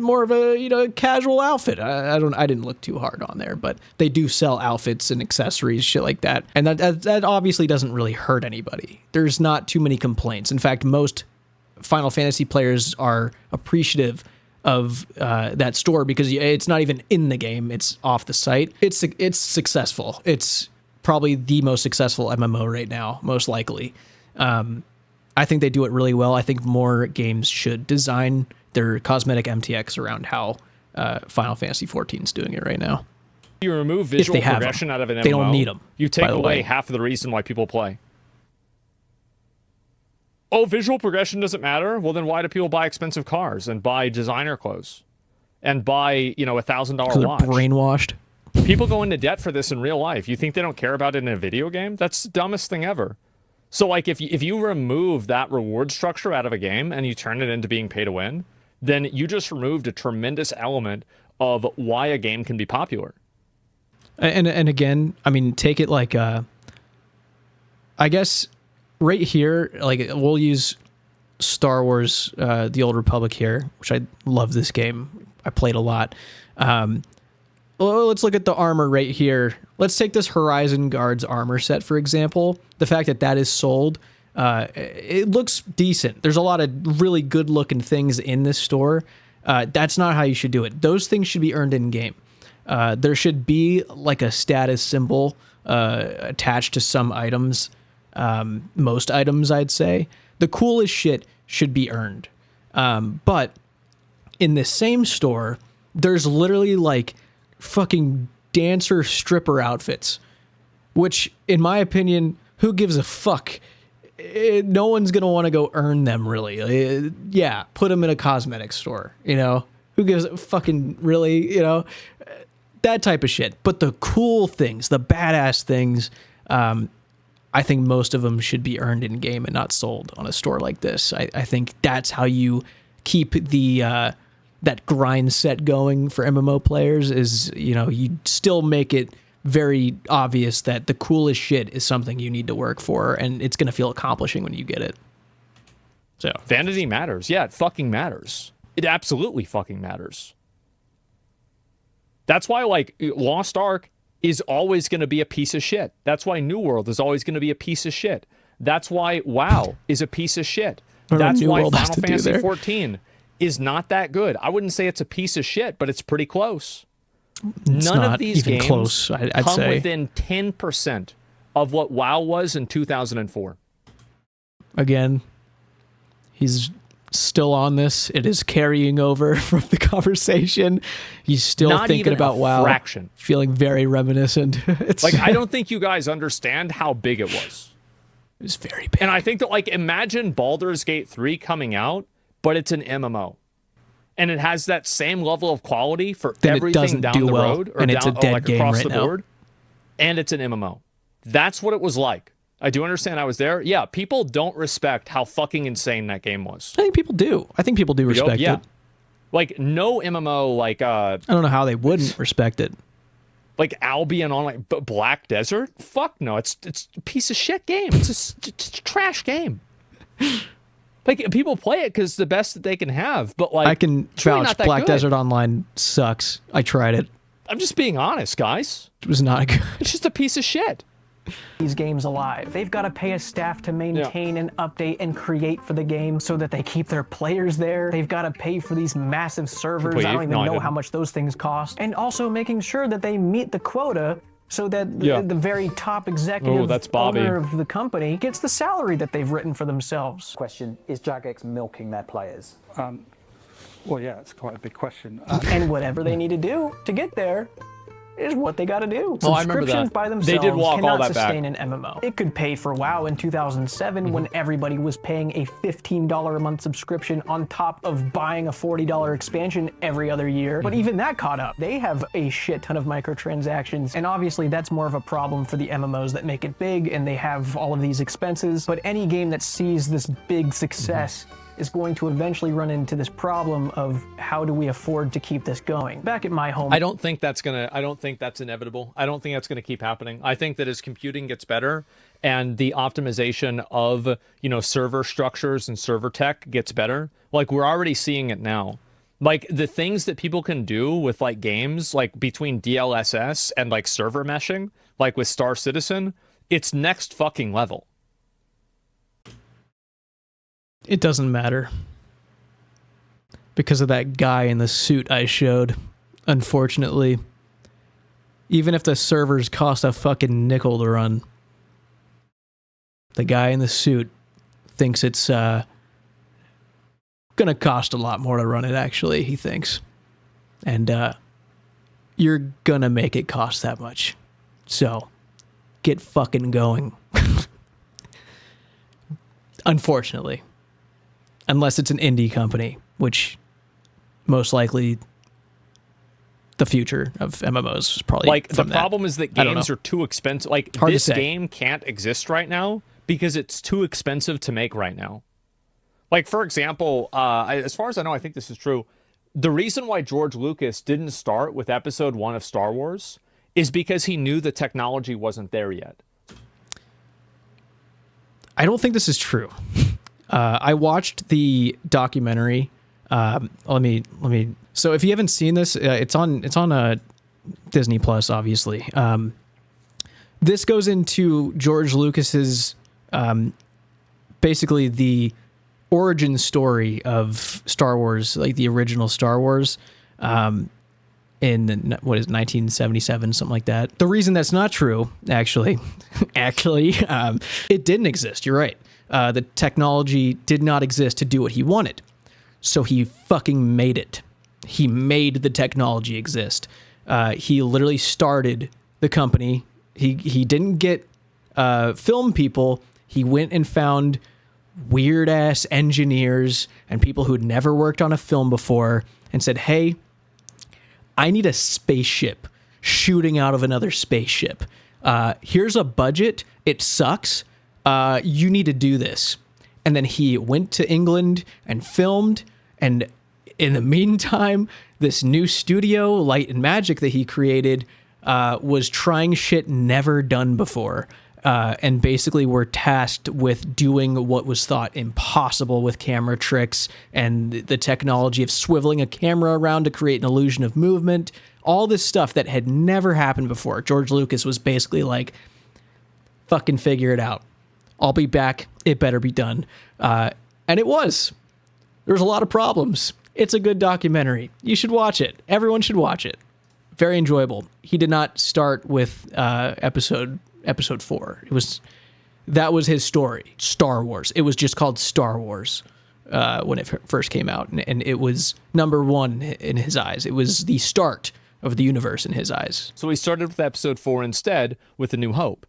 more of a, you know, casual outfit. I didn't look too hard on there, but they do sell outfits and accessories, shit like that. And that obviously doesn't really hurt anybody. There's not too many complaints. In fact, most Final Fantasy players are appreciative of that store because it's not even in the game. It's off the site. It's successful. It's probably the most successful MMO right now, most likely. I think they do it really well. I think more games should design their cosmetic MTX around how Final Fantasy 14 is doing it right now. You remove visual progression out of an MMO, they don't need them. You take away half of the reason why people play. Oh, visual progression doesn't matter? Well, then why do people buy expensive cars and buy designer clothes and buy, you know, $1,000 watch? They're brainwashed. People go into debt for this in real life. You think they don't care about it in a video game? That's the dumbest thing ever. So, like, if you remove that reward structure out of a game and you turn it into being pay to win, then you just removed a tremendous element of why a game can be popular. And again, I mean, take it like, I guess right here, like, we'll use Star Wars, The Old Republic here, which I love this game. I played a lot. Let's look at the armor right here. Let's take this Horizon Guards armor set, for example. The fact that that is sold, it looks decent. There's a lot of really good looking things in this store. That's not how you should do it. Those things should be earned in game. There should be like a status symbol attached to some items. Most items, I'd say. The coolest shit should be earned. But in this same store, there's literally like fucking dancer stripper outfits, which in my opinion, who gives a fuck? No one's gonna want to go earn them, really. Yeah, put them in a cosmetic store, you know? Who gives a fucking, really, you know? That type of shit. But the cool things, the badass things, I think most of them should be earned in game and not sold on a store like this. I think that's how you keep the that grind set going for MMO players, is, you know, you still make it very obvious that the coolest shit is something you need to work for, and it's going to feel accomplishing when you get it. So vanity matters. Yeah, it fucking matters. It absolutely fucking matters. That's why, like, Lost Ark is always going to be a piece of shit. That's why New World is always going to be a piece of shit. That's why WoW is a piece of shit. That's why Final Fantasy 14 is not that good. I wouldn't say it's a piece of shit, but it's pretty close. None of these games close, I'd come say. within 10% of what WoW was in 2004. Again, he's still on this. It is carrying over from the conversation. He's still Not thinking even about WoW. Fraction. Feeling very reminiscent. It's like, I don't think you guys understand how big it was. It was very big. And I think that, like, imagine Baldur's Gate 3 coming out, but it's an MMO. And it has that same level of quality for then everything down the road, or and down, it's a dead like game across right the now. board. And it's an MMO. That's what it was like. I do understand I was there. Yeah, people don't respect how fucking insane that game was. I think people do. I think people do respect it. Like, no MMO, like... I don't know how they wouldn't respect it. Like Albion Online, Black Desert? Fuck no, it's a piece of shit game. It's a trash game. Like, people play it because it's the best that they can have, but like, I can it's really vouch. not that Black good. Desert Online sucks. I tried it. I'm just being honest, guys. It was not good. It's just a piece of shit. These games alive. They've got to pay a staff to maintain and update and create for the game so that they keep their players there. They've got to pay for these massive servers. I don't even know how much those things cost. And also making sure that they meet the quota so that the very top executive owner of the company gets the salary that they've written for themselves. Question, is jagex milking their players? Well, yeah, it's quite a big question. And whatever they need to do to get there is what they got to do. Oh, I remember Subscriptions that. by themselves They did walk cannot all that sustain back. an MMO. It could pay for WoW in 2007 when everybody was paying a $15 a month subscription on top of buying a $40 expansion every other year. But even that caught up. They have a shit ton of microtransactions, and obviously that's more of a problem for the MMOs that make it big and they have all of these expenses. But any game that sees this big success is going to eventually run into this problem of how do we afford to keep this going. Back at my home, I don't think that's inevitable. I don't think that's gonna keep happening. I think that as computing gets better and the optimization of, you know, server structures and server tech gets better, like we're already seeing it now. Like the things that people can do with like games, like between DLSS and like server meshing, like with Star Citizen, it's next fucking level. It doesn't matter. Because of that guy in the suit I showed, unfortunately. Even if the servers cost a fucking nickel to run, the guy in the suit thinks it's gonna cost a lot more to run it, actually, he thinks. And you're gonna make it cost that much. So, get fucking going. Unfortunately. Unless it's an indie company, which most likely the future of MMOs is probably like the from problem is that games are too expensive. Like Hard to this say. game can't exist right now because it's too expensive to make right now. Like for example, as far as I know, I think this is true. The reason why George Lucas didn't start with episode 1 of Star Wars is because he knew the technology wasn't there yet. I don't think this is true. I watched the documentary. Let me. So if you haven't seen this, it's on Disney Plus, obviously. This goes into George Lucas's basically the origin story of Star Wars, like the original Star Wars, in 1977, something like that. The reason that's not true, actually, it didn't exist. You're right. The technology did not exist to do what he wanted. So he fucking made it. He made the technology exist. He literally started the company. He didn't get film people. He went and found weird-ass engineers and people who'd never worked on a film before and said, hey, I need a spaceship shooting out of another spaceship. Here's a budget. It sucks. You need to do this. And then he went to England and filmed. And in the meantime, this new studio, Light and Magic, that he created was trying shit never done before. And basically were tasked with doing what was thought impossible with camera tricks and the technology of swiveling a camera around to create an illusion of movement. All this stuff that had never happened before. George Lucas was basically like, fucking figure it out. I'll be back. It better be done. And it was. There's a lot of problems. It's a good documentary. You should watch it. Everyone should watch it. Very enjoyable. He did not start with episode 4. That was his story. Star Wars. It was just called Star Wars when it first came out. And it was number 1 in his eyes. It was the start of the universe in his eyes. So he started with episode 4 instead with A New Hope.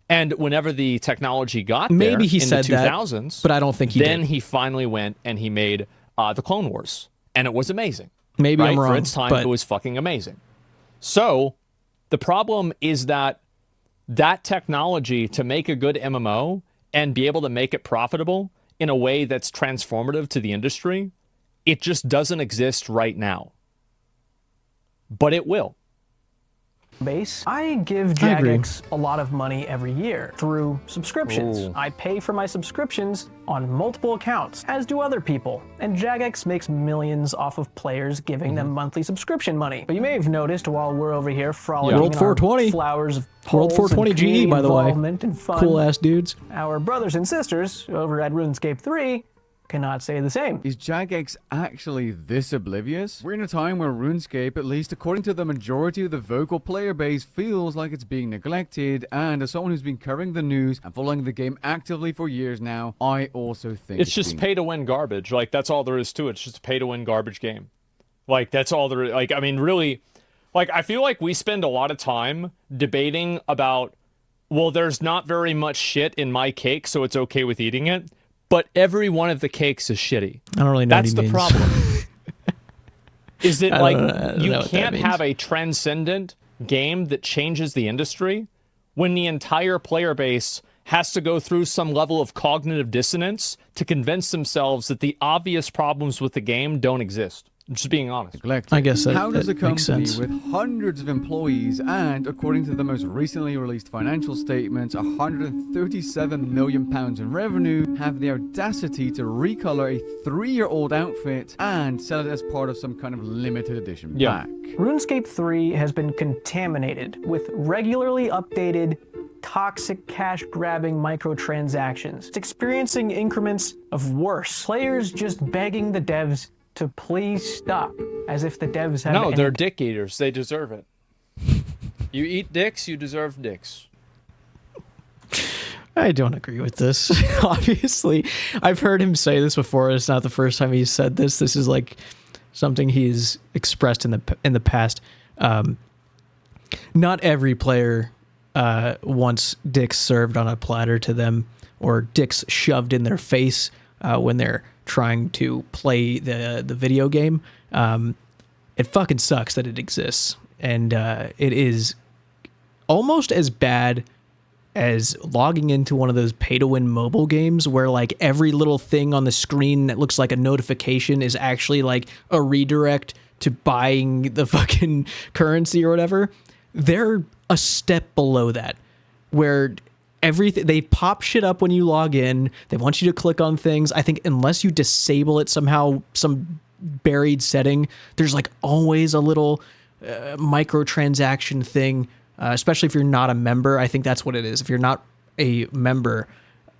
And whenever the technology got there Maybe he in said the 2000s, that, but I don't think he then did. he finally went and he made the Clone Wars. And it was amazing. Maybe right? I'm wrong. For its time, but it was fucking amazing. So the problem is that technology to make a good MMO and be able to make it profitable in a way that's transformative to the industry, it just doesn't exist right now. But it will. base. I give I agree. jagex a lot of money every year through subscriptions. Ooh. I pay for my subscriptions on multiple accounts, as do other people. And jagex makes millions off of players giving them monthly subscription money. But you may have noticed while we're over here frolicking World in 420. our flowers of World polls and 420 GE, community by the way. involvement and fun, Cool ass dudes. our brothers and sisters over at RuneScape 3 cannot say the same. Is jagex actually this oblivious? We're in a time where RuneScape, at least according to the majority of the vocal player base, feels like it's being neglected, and as someone who's been covering the news and following the game actively for years now, I also think It's just pay to win garbage. Like, that's all there is to it. It's just a pay to win garbage game. Like, that's all there is. Like, I mean, really, like, I feel like we spend a lot of time debating about, well, there's not very much shit in my cake, so it's okay with eating it. But every one of the cakes is shitty. I don't really know That's what he the means. problem. Is that, like, I don't you know what that can't means. have a transcendent game that changes the industry when the entire player base has to go through some level of cognitive dissonance to convince themselves that the obvious problems with the game don't exist. Just being honest. neglected. I guess How does a that makes company sense. with hundreds of employees and, according to the most recently released financial statements, £137 million in revenue, have the audacity to recolor a 3-year-old outfit and sell it as part of some kind of limited edition Yeah. pack? RuneScape 3 has been contaminated with regularly updated, toxic cash-grabbing microtransactions. It's experiencing increments of worse. Players just begging the devs to please stop, as if the devs have No, any they're dick eaters. They deserve it. You eat dicks, you deserve dicks. I don't agree with this. Obviously, I've heard him say this before. It's not the first time he's said this. This is like something he's expressed in the past. Not every player wants dicks served on a platter to them, or dicks shoved in their face when they're trying to play the video game. It fucking sucks that it exists, and it is almost as bad as logging into one of those pay-to-win mobile games where like every little thing on the screen that looks like a notification is actually like a redirect to buying the fucking currency or whatever. They're a step below that, where everything, they pop shit up when you log in. They want you to click on things. I think unless you disable it somehow, some buried setting, there's like always a little microtransaction thing, especially if you're not a member. I think that's what it is. If you're not a member,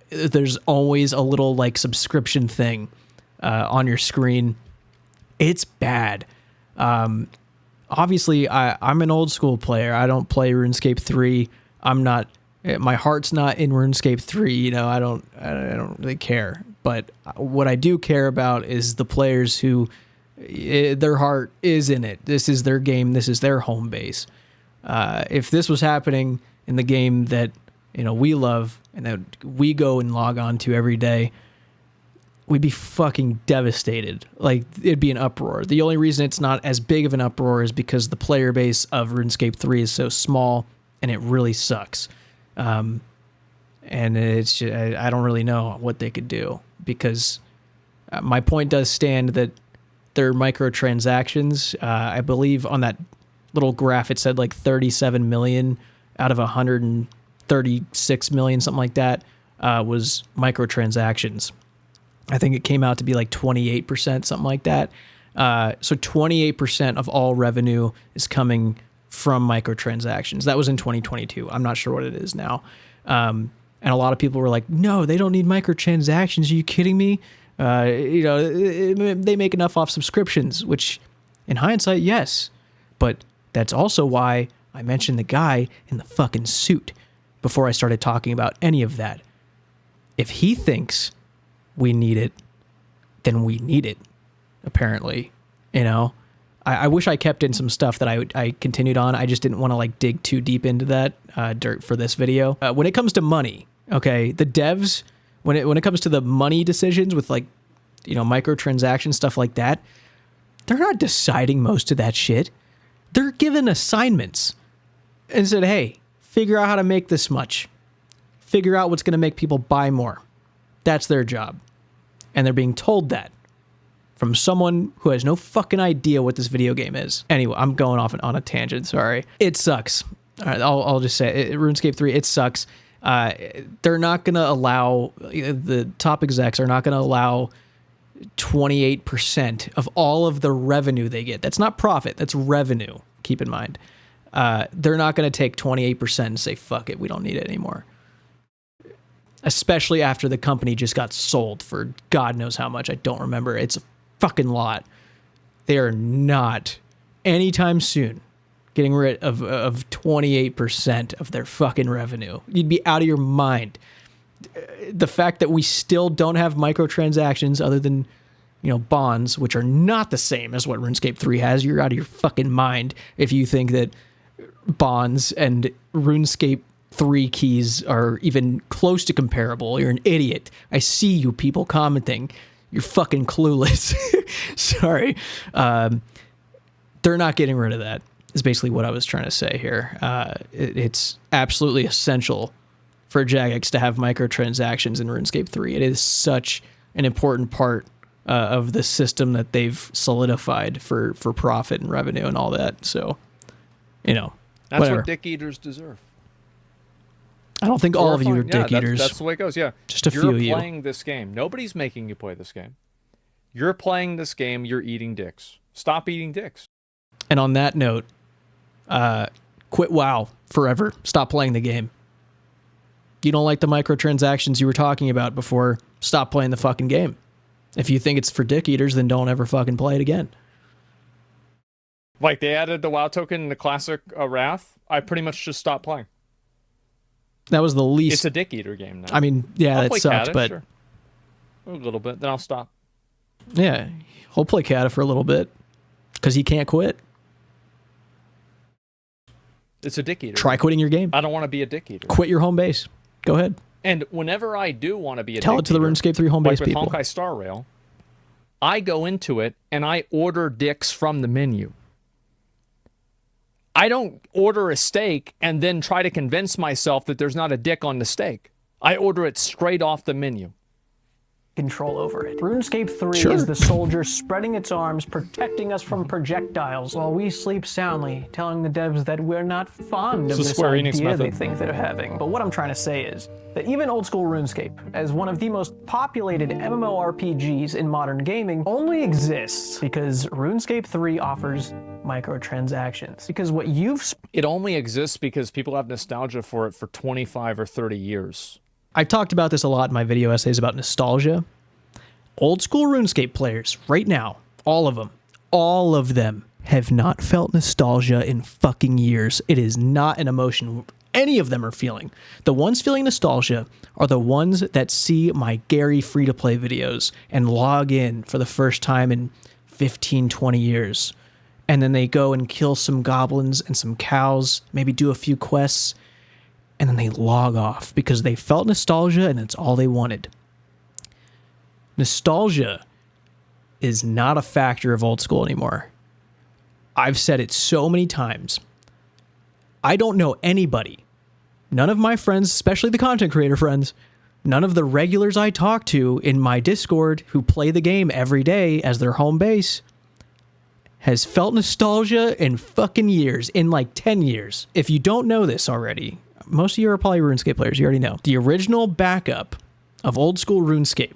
there's always a little like subscription thing on your screen. It's bad. Obviously, I'm an old school player. I don't play RuneScape 3. I'm not. My heart's not in RuneScape 3. You know, I don't really care. But what I do care about is the players who their heart is in it. This is their game. This is their home base. If this was happening in the game that we love and that we go and log on to every day, we'd be fucking devastated. Like, it'd be an uproar. The only reason it's not as big of an uproar is because the player base of RuneScape 3 is so small, and it really sucks. And it's just, I don't really know what they could do, because my point does stand that their microtransactions, I believe on that little graph it said like 37 million out of 136 million, something like that, was microtransactions. I think it came out to be like 28%, something like that. So 28% of all revenue is coming from microtransactions. That was in 2022. I'm not sure what it is now. And a lot of people were like, no, they don't need microtransactions. Are you kidding me? They make enough off subscriptions, which in hindsight, yes. But that's also why I mentioned the guy in the fucking suit before I started talking about any of that. If he thinks we need it, then we need it, apparently. I wish I kept in some stuff that I continued on. I just didn't want to like dig too deep into that dirt for this video. When it comes to money, okay, the devs, when it comes to the money decisions with like, microtransactions, stuff like that, they're not deciding most of that shit. They're given assignments and said, hey, figure out how to make this much. Figure out what's going to make people buy more. That's their job. And they're being told that. from someone who has no fucking idea what this video game is. Anyway, I'm going off on a tangent, sorry. It sucks. All right, I'll just say it. RuneScape 3, it sucks. They're not going to allow, the top execs are not going to allow 28% of all of the revenue they get. That's not profit, that's revenue, keep in mind. They're not going to take 28% and say, fuck it, we don't need it anymore. Especially after the company just got sold for God knows how much. I don't remember. It's a fucking lot. They are not anytime soon getting rid of 28% of their fucking revenue. You'd be out of your mind. The fact that we still don't have microtransactions other than, you know, bonds, which are not the same as what RuneScape 3 has. You're out of your fucking mind if you think that bonds and RuneScape 3 keys are even close to comparable. You're an idiot. I see you people commenting. You're fucking clueless. Sorry. They're not getting rid of that, is basically what I was trying to say here. It's absolutely essential for jagex to have microtransactions in RuneScape 3. It is such an important part of the system that they've solidified for profit and revenue and all that. So, you know, that's whatever. what dick eaters deserve. I don't think all of you are dick eaters. That's the way it goes, yeah. Just a few of you. You're playing this game. Nobody's making you play this game. You're playing this game, you're eating dicks. Stop eating dicks. And on that note, quit WoW forever. Stop playing the game. You don't like the microtransactions you were talking about before, stop playing the fucking game. If you think it's for dick eaters, then don't ever fucking play it again. Like, they added the WoW token in the classic Wrath, I pretty much just stopped playing. That was the least... It's a dick eater game now. I mean, yeah, that sucks, Kata, but... Sure. A little bit, then I'll stop. Yeah, he'll play Kata for a little bit, because he can't quit. It's a dick eater. Try quitting your game. I don't want to be a dick eater. Quit your home base. Go ahead. And whenever I do want to be a Tell dick it to the eater, RuneScape 3 home base like with people. Honkai Star Rail, I go into it and I order dicks from the menu. I don't order a steak and then try to convince myself that there's not a dick on the steak. I order it straight off the menu. Control over it. RuneScape 3 is the soldier spreading its arms, protecting us from projectiles, while we sleep soundly, telling the devs that we're not fond of this idea they think they're having. But what I'm trying to say is that even old school RuneScape, as one of the most populated MMORPGs in modern gaming, only exists because RuneScape 3 offers microtransactions. Because what you've... It only exists because people have nostalgia for it for 25 or 30 years. I talked about this a lot in my video essays about nostalgia. Old school RuneScape players, right now, all of them have not felt nostalgia in fucking years. It is not an emotion any of them are feeling. The ones feeling nostalgia are the ones that see my Gary free-to-play videos and log in for the first time in 15, 20 years. And then they go and kill some goblins and some cows, maybe do a few quests, and then they log off because they felt nostalgia and that's all they wanted. Nostalgia is not a factor of old school anymore. I've said it so many times. I don't know anybody, none of my friends, especially the content creator friends, none of the regulars I talk to in my Discord who play the game every day as their home base has felt nostalgia in fucking years, in like 10 years. If you don't know this already, most of you are probably RuneScape players, you already know. The original backup of old school RuneScape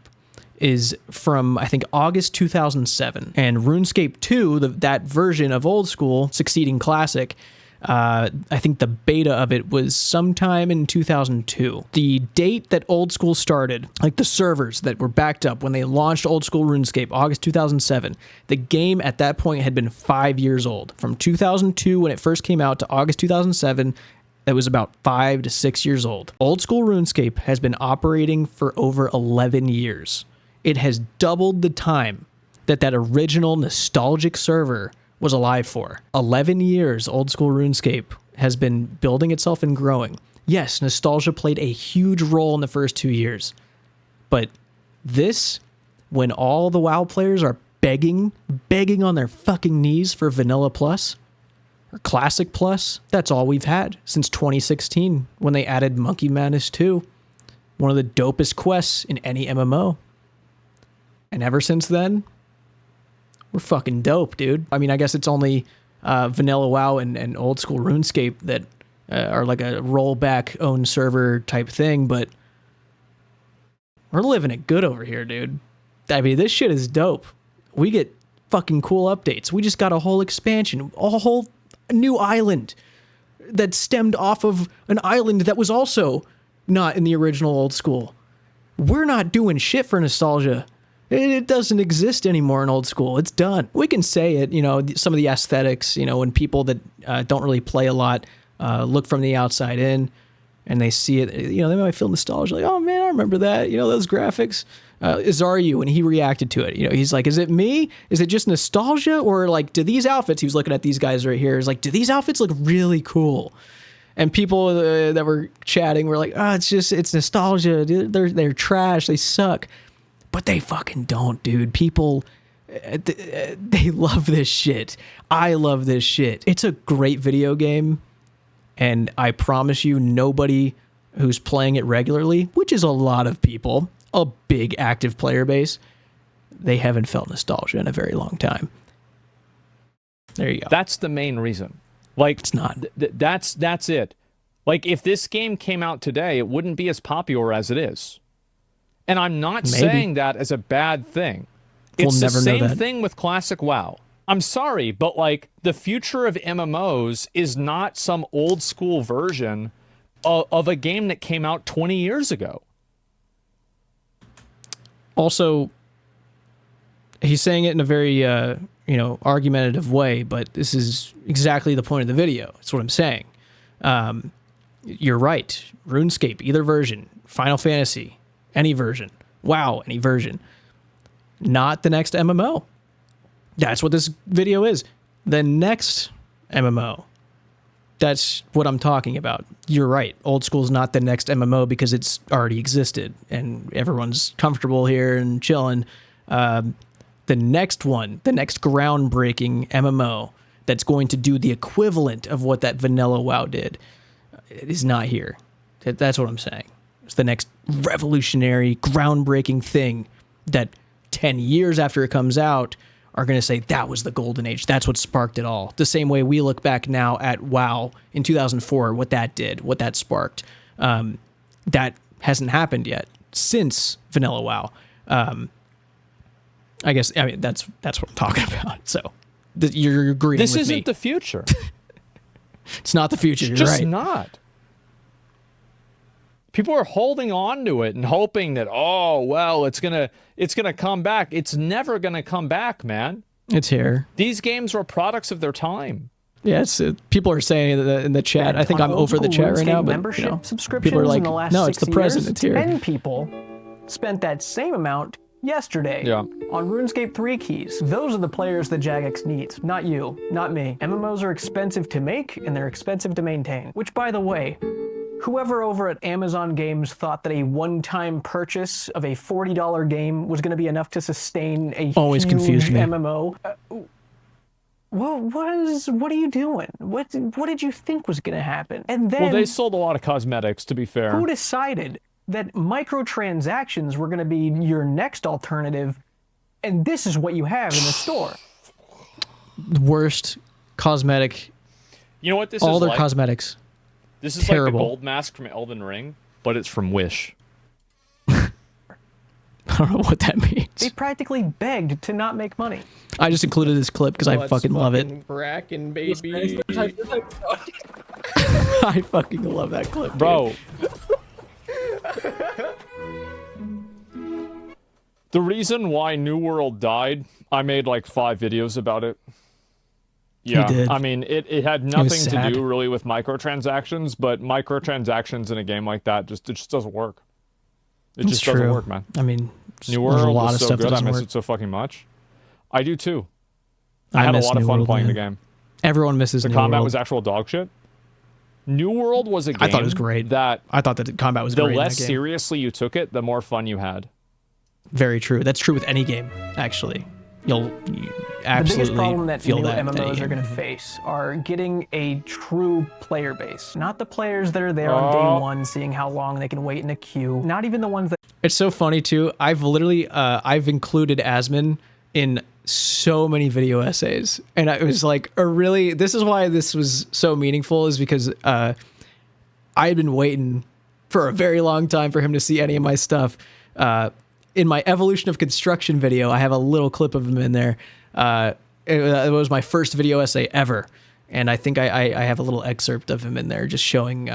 is from, I think, August 2007. And RuneScape 2, that version of old school, succeeding classic, I think the beta of it was sometime in 2002. The date that old school started, like the servers that were backed up when they launched old school RuneScape, August 2007, the game at that point had been 5 years old. From 2002 when it first came out to August 2007, it was about 5 to 6 years old. Old school RuneScape has been operating for over 11 years. It has doubled the time that original nostalgic server was alive for. 11 years old school RuneScape has been building itself and growing. Yes, nostalgia played a huge role in the first 2 years. But this, when all the WoW players are begging on their fucking knees for Vanilla Plus, or Classic Plus, that's all we've had since 2016 when they added Monkey Madness 2, one of the dopest quests in any MMO. And ever since then, We're fucking dope, dude. I mean, I guess it's only vanilla WoW and old school RuneScape that are like a rollback own server type thing, but we're living it good over here, dude. I mean, this shit is dope. We get fucking cool updates. We just got a whole expansion, a whole new island that stemmed off of an island that was also not in the original old school. We're not doing shit for nostalgia. It doesn't exist anymore in old school. It's done. We can say it, you know, some of the aesthetics, you know, when people that don't really play a lot look from the outside in and they see it, you know, they might feel nostalgia, like, oh man, I remember that, you know, those graphics. Azaryu, when he reacted to it, you know, he's like, is it me? Is it just nostalgia? Or like, do these outfits, he was looking at these guys right here, is like, do these outfits look really cool? And people that were chatting were like, oh, it's nostalgia. They're trash. They suck. But they fucking don't, dude. People, they love this shit. I love this shit. It's a great video game. And I promise you, nobody who's playing it regularly, which is a lot of people, a big active player base, they haven't felt nostalgia in a very long time. There you go. That's the main reason. Like, it's not. That's it. Like, if this game came out today, it wouldn't be as popular as it is. And I'm not saying that as a bad thing. It's the same thing with classic WoW. I'm sorry, but like, the future of MMOs is not some old school version of a game that came out 20 years ago. Also, he's saying it in a very, you know, argumentative way, but this is exactly the point of the video. That's what I'm saying. You're right. RuneScape, either version. Final Fantasy, any version. WoW, any version. Not the next MMO. That's what this video is. The next MMO. That's what I'm talking about. You're right. Old school's not the next MMO because it's already existed and everyone's comfortable here and chilling. The next one, the next groundbreaking MMO that's going to do the equivalent of what that vanilla WoW did, it is not here. That's what I'm saying. It's the next revolutionary, groundbreaking thing that 10 years after it comes out are going to say that was the golden age. That's what sparked it all. The same way we look back now at WoW in 2004, what that did, what that sparked. That hasn't happened yet since vanilla WoW. I guess, I mean, that's what I'm talking about. So you're agreeing with me. This isn't the future. It's not the future. You're just right. Not. People are holding on to it and hoping that, oh, well, it's gonna come back. It's never gonna come back, man. It's here. These games are products of their time. Yeah, people are saying in the chat. I think I'm over the chat right now, but membership you know, subscriptions people are like, in the last no, it's the 6 present. years, It's here. 10 people spent that same amount yesterday on RuneScape 3 keys. Those are the players that jagex needs, not you, not me. MMOs are expensive to make and they're expensive to maintain, which, by the way, whoever over at Amazon Games thought that a one-time purchase of a $40 game was going to be enough to sustain a Always huge confused me. MMO. What are you doing? What did you think was going to happen? And then, well, they sold a lot of cosmetics, to be fair. who decided that microtransactions were going to be your next alternative, and this is what you have in the store? Worst cosmetic. You know what this all is their like? cosmetics. This is terrible. like the gold mask from Elden Ring, but it's from Wish. I don't know what that means. They practically begged to not make money. I just included this clip because I fucking love it. Bracken, baby. I fucking love that clip, bro. The reason why New World died, I made like 5 videos about it. Yeah, did. I mean, it had nothing to do really with microtransactions, but microtransactions in a game like that it just doesn't work. It just doesn't work, man. I mean, New World was so good. I miss it so fucking much. I do too. I had a lot of fun playing the game. Everyone misses New World. The combat was actual dog shit. New World was a game I thought it was great. I thought that the combat was great. The less seriously you took it, the more fun you had. Very true. That's true with any game, actually. You absolutely the biggest problem that feel new that MMOs are going to face are getting a true player base. Not the players that are there on day one, seeing how long they can wait in a queue. Not even the ones that... It's so funny, too. I've literally, I've included Asmon in so many video essays, and it was like this is why this was so meaningful, is because I had been waiting for a very long time for him to see any of my stuff. In my evolution of construction video, I have a little clip of him in there. It was my first video essay ever, and I think I have a little excerpt of him in there just showing.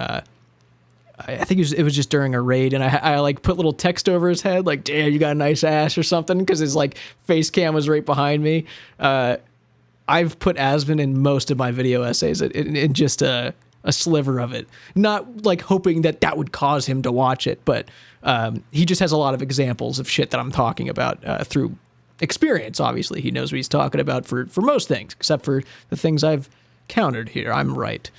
I think it was just during a raid, and I like put little text over his head, like, "Damn, you got a nice ass" or something, because his like face cam was right behind me. I've put Asmon in most of my video essays in just a sliver of it, not like hoping that would cause him to watch it, but he just has a lot of examples of shit that I'm talking about through experience. Obviously, he knows what he's talking about for most things, except for the things I've countered here. I'm right.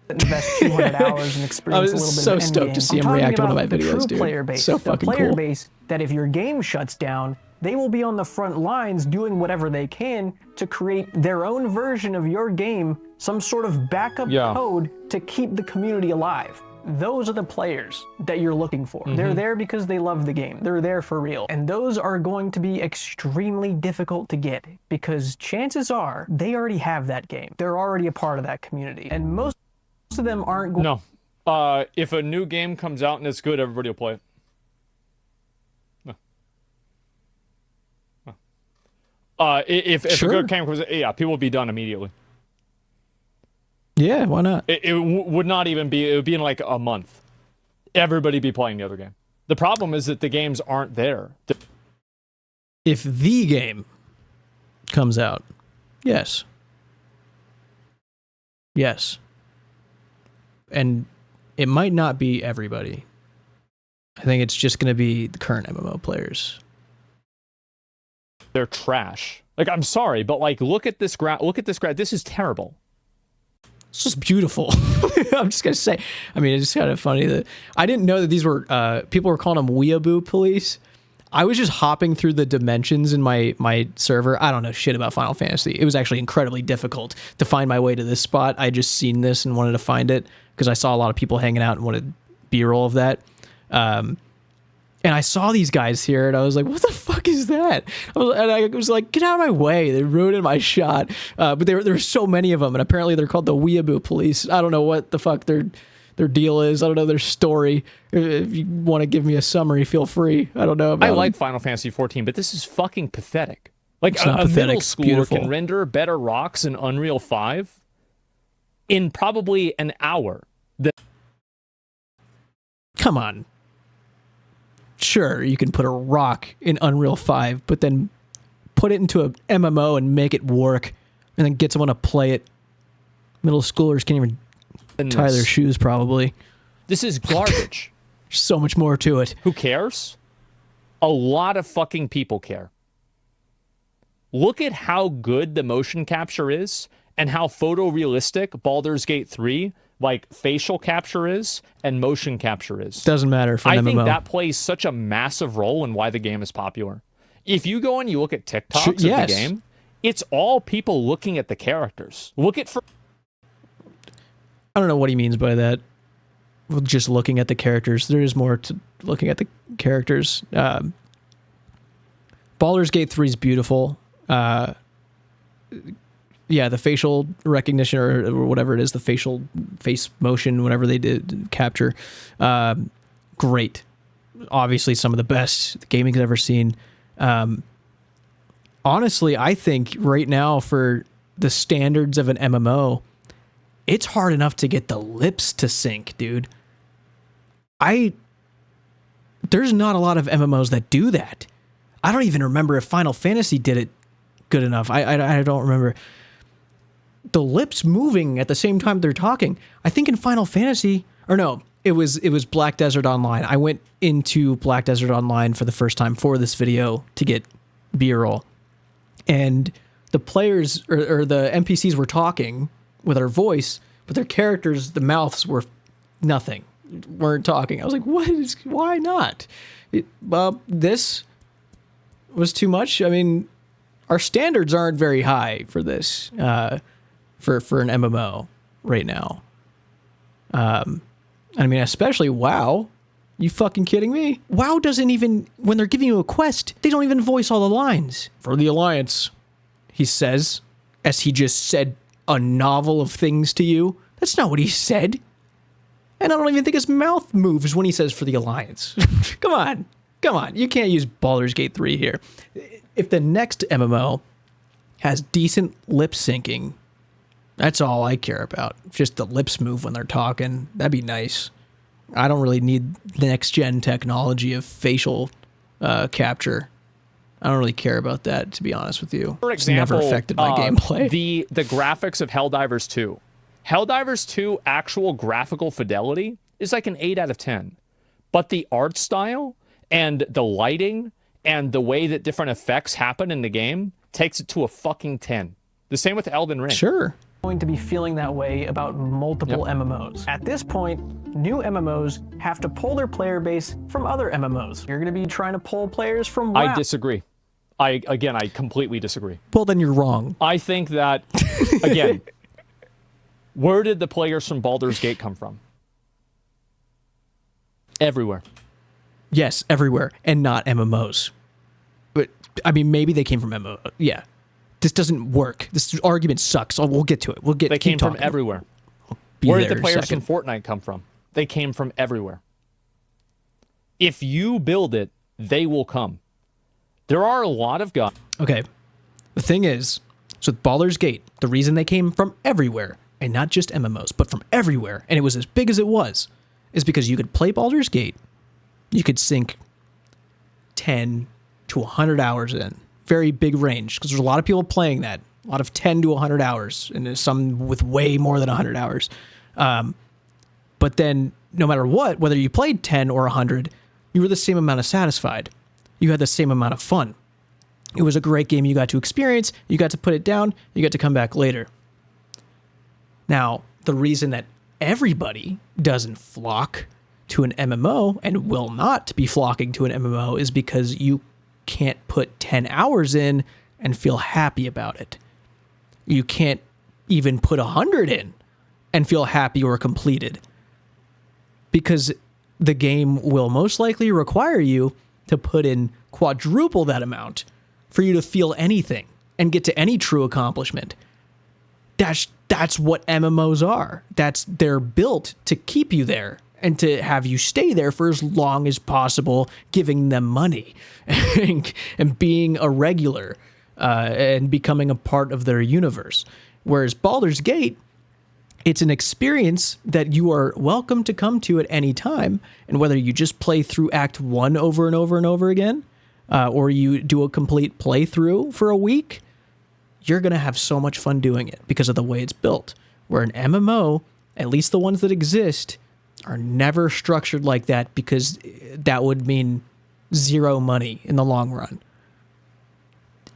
Invest 200 hours and experience a little bit of so stoked to see him react to one of my videos, dude. Player base, so fucking the player cool. base that if your game shuts down, they will be on the front lines doing whatever they can to create their own version of your game, some sort of backup code to keep the community alive. Those are the players that you're looking for. They're there because they love the game. They're there for real. And those are going to be extremely difficult to get, because chances are they already have that game. They're already a part of that community. And most of them aren't going. No. If a new game comes out and it's good, everybody will play it. No. No. If a good game comes out, people will be done immediately. Yeah, why not? It would not even be, it would be in like a month. Everybody be playing the other game. The problem is that the games aren't there. If the game comes out, yes. Yes. And it might not be everybody. I think it's just going to be the current MMO players. They're trash. Like, I'm sorry, but like, look at this graph. Look at this graph. This is terrible. It's just beautiful. I'm just going to say. I mean, it's just kind of funny that I didn't know that these were, people were calling them weeaboo police. I was just hopping through the dimensions in my server. I don't know shit about Final Fantasy. It was actually incredibly difficult to find my way to this spot. I just seen this and wanted to find it because I saw a lot of people hanging out and wanted B-roll of that. And I saw these guys here, and I was like, what the fuck is that? I was like, get out of my way. They ruined my shot. But there were so many of them, and apparently they're called the Weeaboo Police. I don't know what the fuck their deal is. I don't know their story. If you want to give me a summary, feel free. I don't know about I like Final Fantasy 14, but this is fucking pathetic. Like, it's not a pathetic, middle it's schooler beautiful. can render better rocks in Unreal 5 in probably an hour. Come on. Sure, you can put a rock in Unreal 5, but then put it into a MMO and make it work, and then get someone to play it. Middle schoolers can't even tie their shoes, probably. This is garbage. There's so much more to it. Who cares? A lot of fucking people care. Look at how good the motion capture is and how photorealistic Baldur's Gate 3, like, facial capture is and motion capture is. Doesn't matter for an MMO. I think that plays such a massive role in why the game is popular. If you go and you look at TikToks of the game, it's all people looking at the characters. Look at... I don't know what he means by that. Just looking at the characters. There is more to looking at the characters. Baldur's Gate 3 is beautiful. Yeah, the facial recognition or whatever it is, the face motion, whatever they did capture, great. Obviously, some of the best the gaming's ever seen. Honestly, I think right now for the standards of an MMO, it's hard enough to get the lips to sync, dude. There's not a lot of MMOs that do that. I don't even remember if Final Fantasy did it good enough. I don't remember. The lips moving at the same time they're talking. I think in Final Fantasy, or no, it was Black Desert Online. I went into Black Desert Online for the first time for this video to get B-roll. And the players or the NPCs were talking with our voice, but their characters, the mouths were nothing, weren't talking. I was like, why not? This was too much. I mean, our standards aren't very high for this, for an MMO right now. I mean, especially WoW. You fucking kidding me? WoW doesn't even, when they're giving you a quest, they don't even voice all the lines. For the Alliance, he says, as he just said a novel of things to you. That's not what he said. And I don't even think his mouth moves when he says for the Alliance. Come on. Come on. You can't use Baldur's Gate 3 here. If the next MMO has decent lip syncing, that's all I care about. Just the lips move when they're talking. That'd be nice. I don't really need the next-gen technology of facial capture. I don't really care about that, to be honest with you. For example, it's never affected my gameplay. The graphics of Helldivers 2. Helldivers 2 actual graphical fidelity is like an 8 out of 10. But the art style and the lighting and the way that different effects happen in the game takes it to a fucking 10. The same with Elden Ring. Sure. Going to be feeling that way about multiple MMOs. At this point, new MMOs have to pull their player base from other MMOs. You're going to be trying to pull players from WoW. I disagree. I completely disagree. Well, then you're wrong. I think that, again, where did the players from Baldur's Gate come from? Everywhere. Yes, everywhere, and not MMOs. But, I mean, maybe they came from MMO. Yeah. This doesn't work. This argument sucks. Oh, we'll get to it. They came from everywhere. Where did the players from Fortnite come from? They came from everywhere. If you build it, they will come. There are a lot of guys. Okay. The thing is, so with Baldur's Gate, the reason they came from everywhere, and not just MMOs, but from everywhere, and it was as big as it was, is because you could play Baldur's Gate, you could sink 10 to 100 hours in. Very big range, because there's a lot of people playing that. A lot of 10 to 100 hours, and there's some with way more than 100 hours. But then, no matter what, whether you played 10 or 100, you were the same amount of satisfied. You had the same amount of fun. It was a great game you got to experience, you got to put it down, you got to come back later. Now, the reason that everybody doesn't flock to an MMO, and will not be flocking to an MMO, is because you can't put 10 hours in and feel happy about it. You can't even put 100 in and feel happy or completed. Because the game will most likely require you to put in quadruple that amount for you to feel anything and get to any true accomplishment. That's what MMOs are. They're built to keep you there and to have you stay there for as long as possible, giving them money and being a regular and becoming a part of their universe. Whereas Baldur's Gate, it's an experience that you are welcome to come to at any time. And whether you just play through Act 1 over and over and over again, or you do a complete playthrough for a week, you're going to have so much fun doing it because of the way it's built. Where an MMO, at least the ones that exist, are never structured like that, because that would mean zero money in the long run.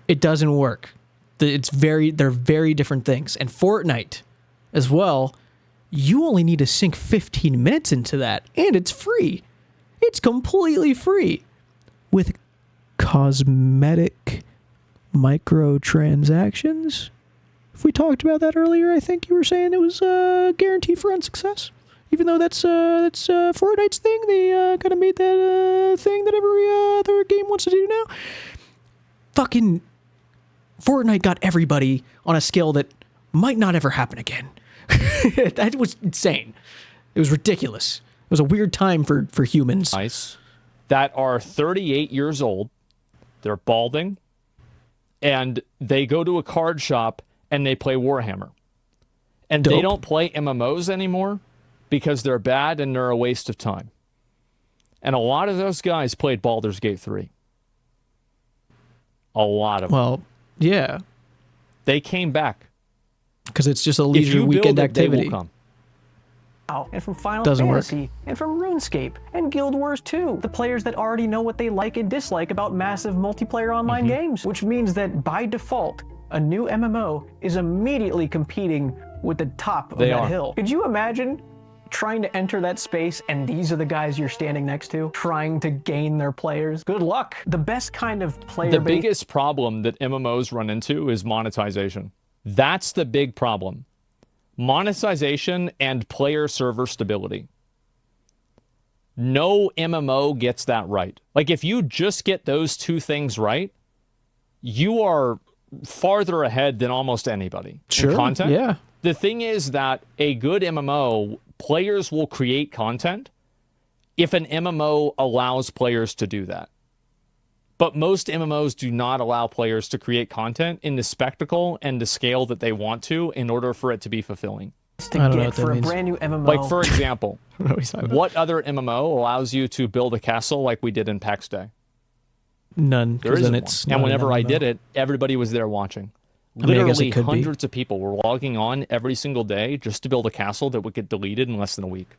It doesn't work. They're very different things. And Fortnite as well, you only need to sink 15 minutes into that, and it's free. It's completely free with cosmetic microtransactions. If we talked about that earlier, I think you were saying it was guaranteed for unsuccess. Even though that's Fortnite's thing, they kind of made that thing that every other game wants to do now. Fucking Fortnite got everybody on a scale that might not ever happen again. That was insane. It was ridiculous. It was a weird time for humans. Nice. That are 38 years old. They're balding. And they go to a card shop and they play Warhammer. And Dope. They don't play MMOs anymore because they're bad and they're a waste of time. And a lot of those guys played Baldur's Gate 3. A lot of them. Well, yeah. They came back. Because it's just a leisure weekend activity. They will come. And from Final Doesn't Fantasy, work. and from RuneScape, and Guild Wars 2. The players that already know what they like and dislike about massive multiplayer online games. Which means that by default, a new MMO is immediately competing with the top of that hill. Could you imagine trying to enter that space and these are the guys you're standing next to, trying to gain their players? Good luck. The best kind of player The biggest problem that MMOs run into is monetization. That's the big problem. Monetization and player server stability. No MMO gets that right. Like, if you just get those two things right, you are farther ahead than almost anybody in content. Yeah. The thing is that a good MMO, players will create content if an MMO allows players to do that. But most MMOs do not allow players to create content in the spectacle and the scale that they want to in order for it to be fulfilling. To get for a brand new MMO. Like, for example, what other MMO allows you to build a castle like we did in PAX Day? None. There isn't it's one. And whenever I did it, everybody was there watching. Literally hundreds of people were logging on every single day just to build a castle that would get deleted in less than a week.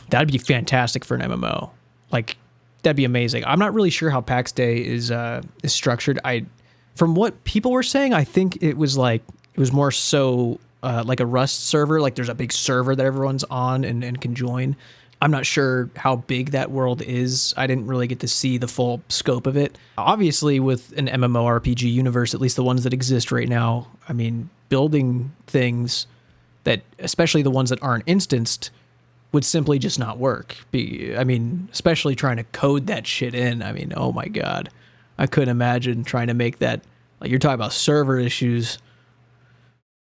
That'd be fantastic for an MMO. Like, that'd be amazing. I'm not really sure how PAX Day is structured. From what people were saying, I think it was more so like a Rust server. Like, there's a big server that everyone's on and can join. I'm not sure how big that world is. I didn't really get to see the full scope of it. Obviously, with an MMORPG universe, at least the ones that exist right now, I mean, building things that, especially the ones that aren't instanced, would simply just not work. I mean, especially trying to code that shit in. I mean, oh my God. I couldn't imagine trying to make that, like, you're talking about server issues.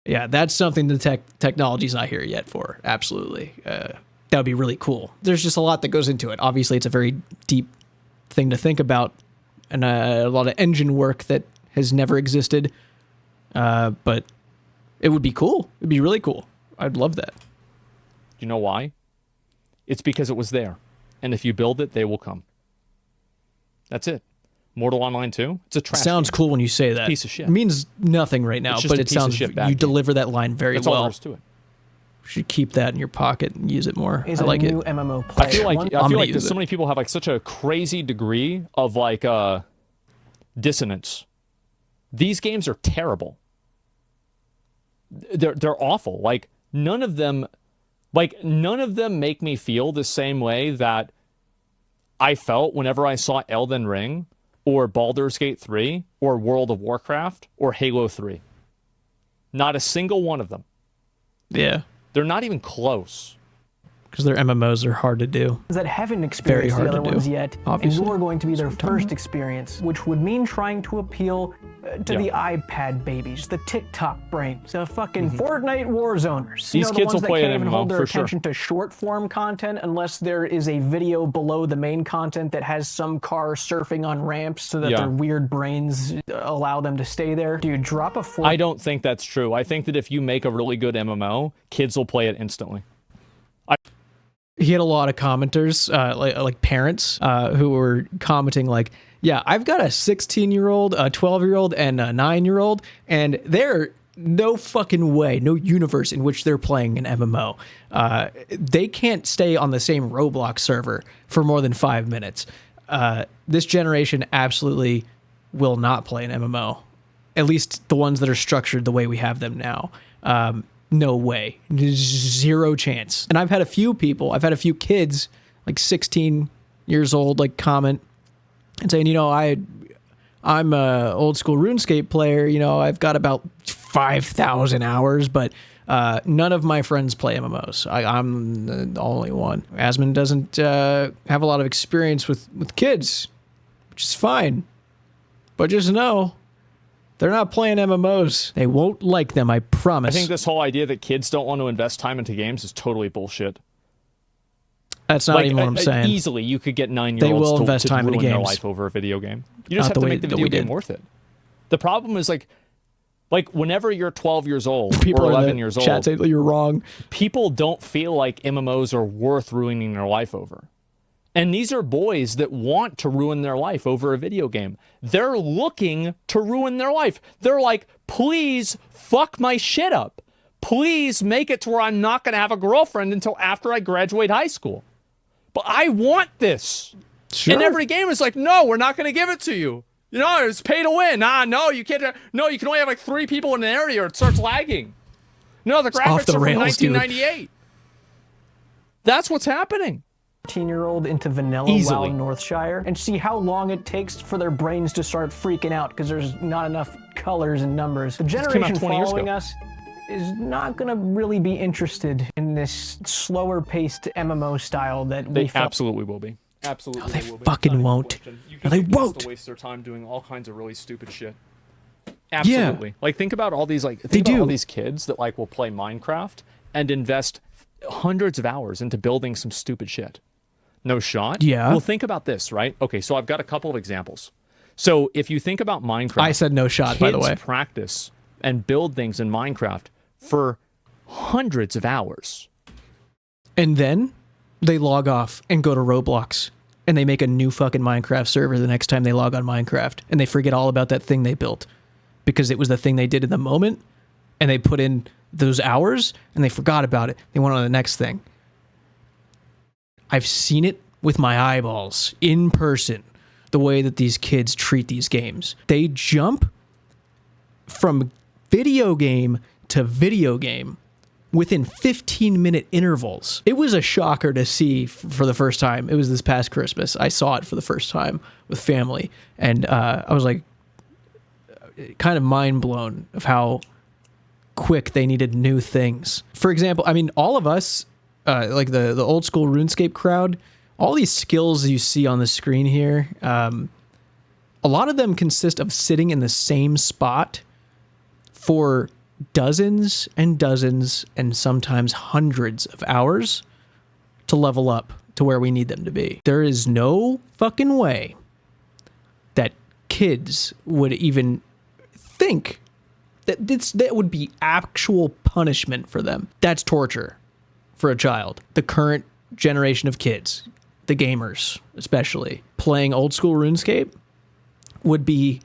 Yeah, that's something the technology's not here yet for. Absolutely. That would be really cool. There's just a lot that goes into it. Obviously, it's a very deep thing to think about, and a lot of engine work that has never existed. But it would be cool. It'd be really cool. I'd love that. You know why? It's because it was there. And if you build it, they will come. That's it. Mortal Online 2? It's a trash Sounds game. cool when you say that. Piece of shit. It means nothing right now, but it sounds you deliver that line very That's well. all there is to it. You should keep that in your pocket and use it more. Is I like a it. new MMO player. I feel like use so many people have like such a crazy degree of like dissonance. These games are terrible. They're awful. Like none of them make me feel the same way that I felt whenever I saw Elden Ring or Baldur's Gate 3 or World of Warcraft or Halo 3. Not a single one of them. Yeah. They're not even close. Because their MMOs are hard to do. That haven't experienced the other ones yet, obviously. and you're going to be their first experience, which would mean trying to appeal to the iPad babies, the TikTok brains, the fucking Fortnite Warzoners. These the kids ones will that play can't an even MMO hold their for sure. attention to short form content unless there is a video below the main content that has some car surfing on ramps so that their weird brains allow them to stay there. Dude, drop a I don't think that's true. I think that if you make a really good MMO, kids will play it instantly. He had a lot of commenters, like parents, who were commenting like, yeah, I've got a 16-year-old, a 12-year-old, and a 9-year-old, and they're no fucking way, no universe in which they're playing an MMO. They can't stay on the same Roblox server for more than 5 minutes. This generation absolutely will not play an MMO, at least the ones that are structured the way we have them now. No way. Zero chance. And I've had a few kids, like 16 years old, like comment and saying, you know, I'm a old school RuneScape player, you know, I've got about 5,000 hours, but none of my friends play MMOs. I'm the only one. Asmon doesn't have a lot of experience with kids, which is fine. But just know, they're not playing MMOs. They won't like them, I promise. I think this whole idea that kids don't want to invest time into games is totally bullshit. That's not even what I'm saying. Easily, you could get 9-year-olds they will invest time ruin into their games. life over a video game. You just have to make the video game worth it. The problem is like whenever you're 12 years old people or 11 years old, chat say you're wrong. People don't feel like MMOs are worth ruining their life over. And these are boys that want to ruin their life over a video game. They're looking to ruin their life. They're like, please fuck my shit up. Please make it to where I'm not going to have a girlfriend until after I graduate high school. But I want this. Sure. And every game is like, no, we're not going to give it to you. You know, it's pay to win. No, you can't. No, you can only have like 3 people in an area or it starts lagging. No, the graphics are from 1998. Dude. That's what's happening. 18-year-old into vanilla WoW Northshire and see how long it takes for their brains to start freaking out because there's not enough colors and numbers. The generation following us is not going to really be interested in this slower paced MMO style that we They absolutely will be. Absolutely, No, they will be. fucking Not even a won't. question. You No, can they get kids won't. to waste their time doing all kinds of really stupid shit. Absolutely. Like, think about all these, like, They think about all do. these kids that, like, will play Minecraft and invest hundreds of hours into building some stupid shit. No shot? Yeah. Well, think about this, right? Okay, so I've got a couple of examples. So if you think about Minecraft, I said no shot, by the way. kids practice and build things in Minecraft for hundreds of hours. And then they log off and go to Roblox and they make a new fucking Minecraft server the next time they log on Minecraft, and they forget all about that thing they built because it was the thing they did in the moment, and they put in those hours and they forgot about it. They went on to the next thing. I've seen it with my eyeballs in person, the way that these kids treat these games. They jump from video game to video game within 15-minute intervals. It was a shocker to see for the first time. It was this past Christmas. I saw it for the first time with family, and I was like kind of mind blown of how quick they needed new things. For example, I mean, all of us, like the old school RuneScape crowd, all these skills you see on the screen here, a lot of them consist of sitting in the same spot for dozens and dozens and sometimes hundreds of hours to level up to where we need them to be. There is no fucking way that kids would even think that that would be actual punishment for them. That's torture for a child. The current generation of kids, the gamers especially, playing old school RuneScape would be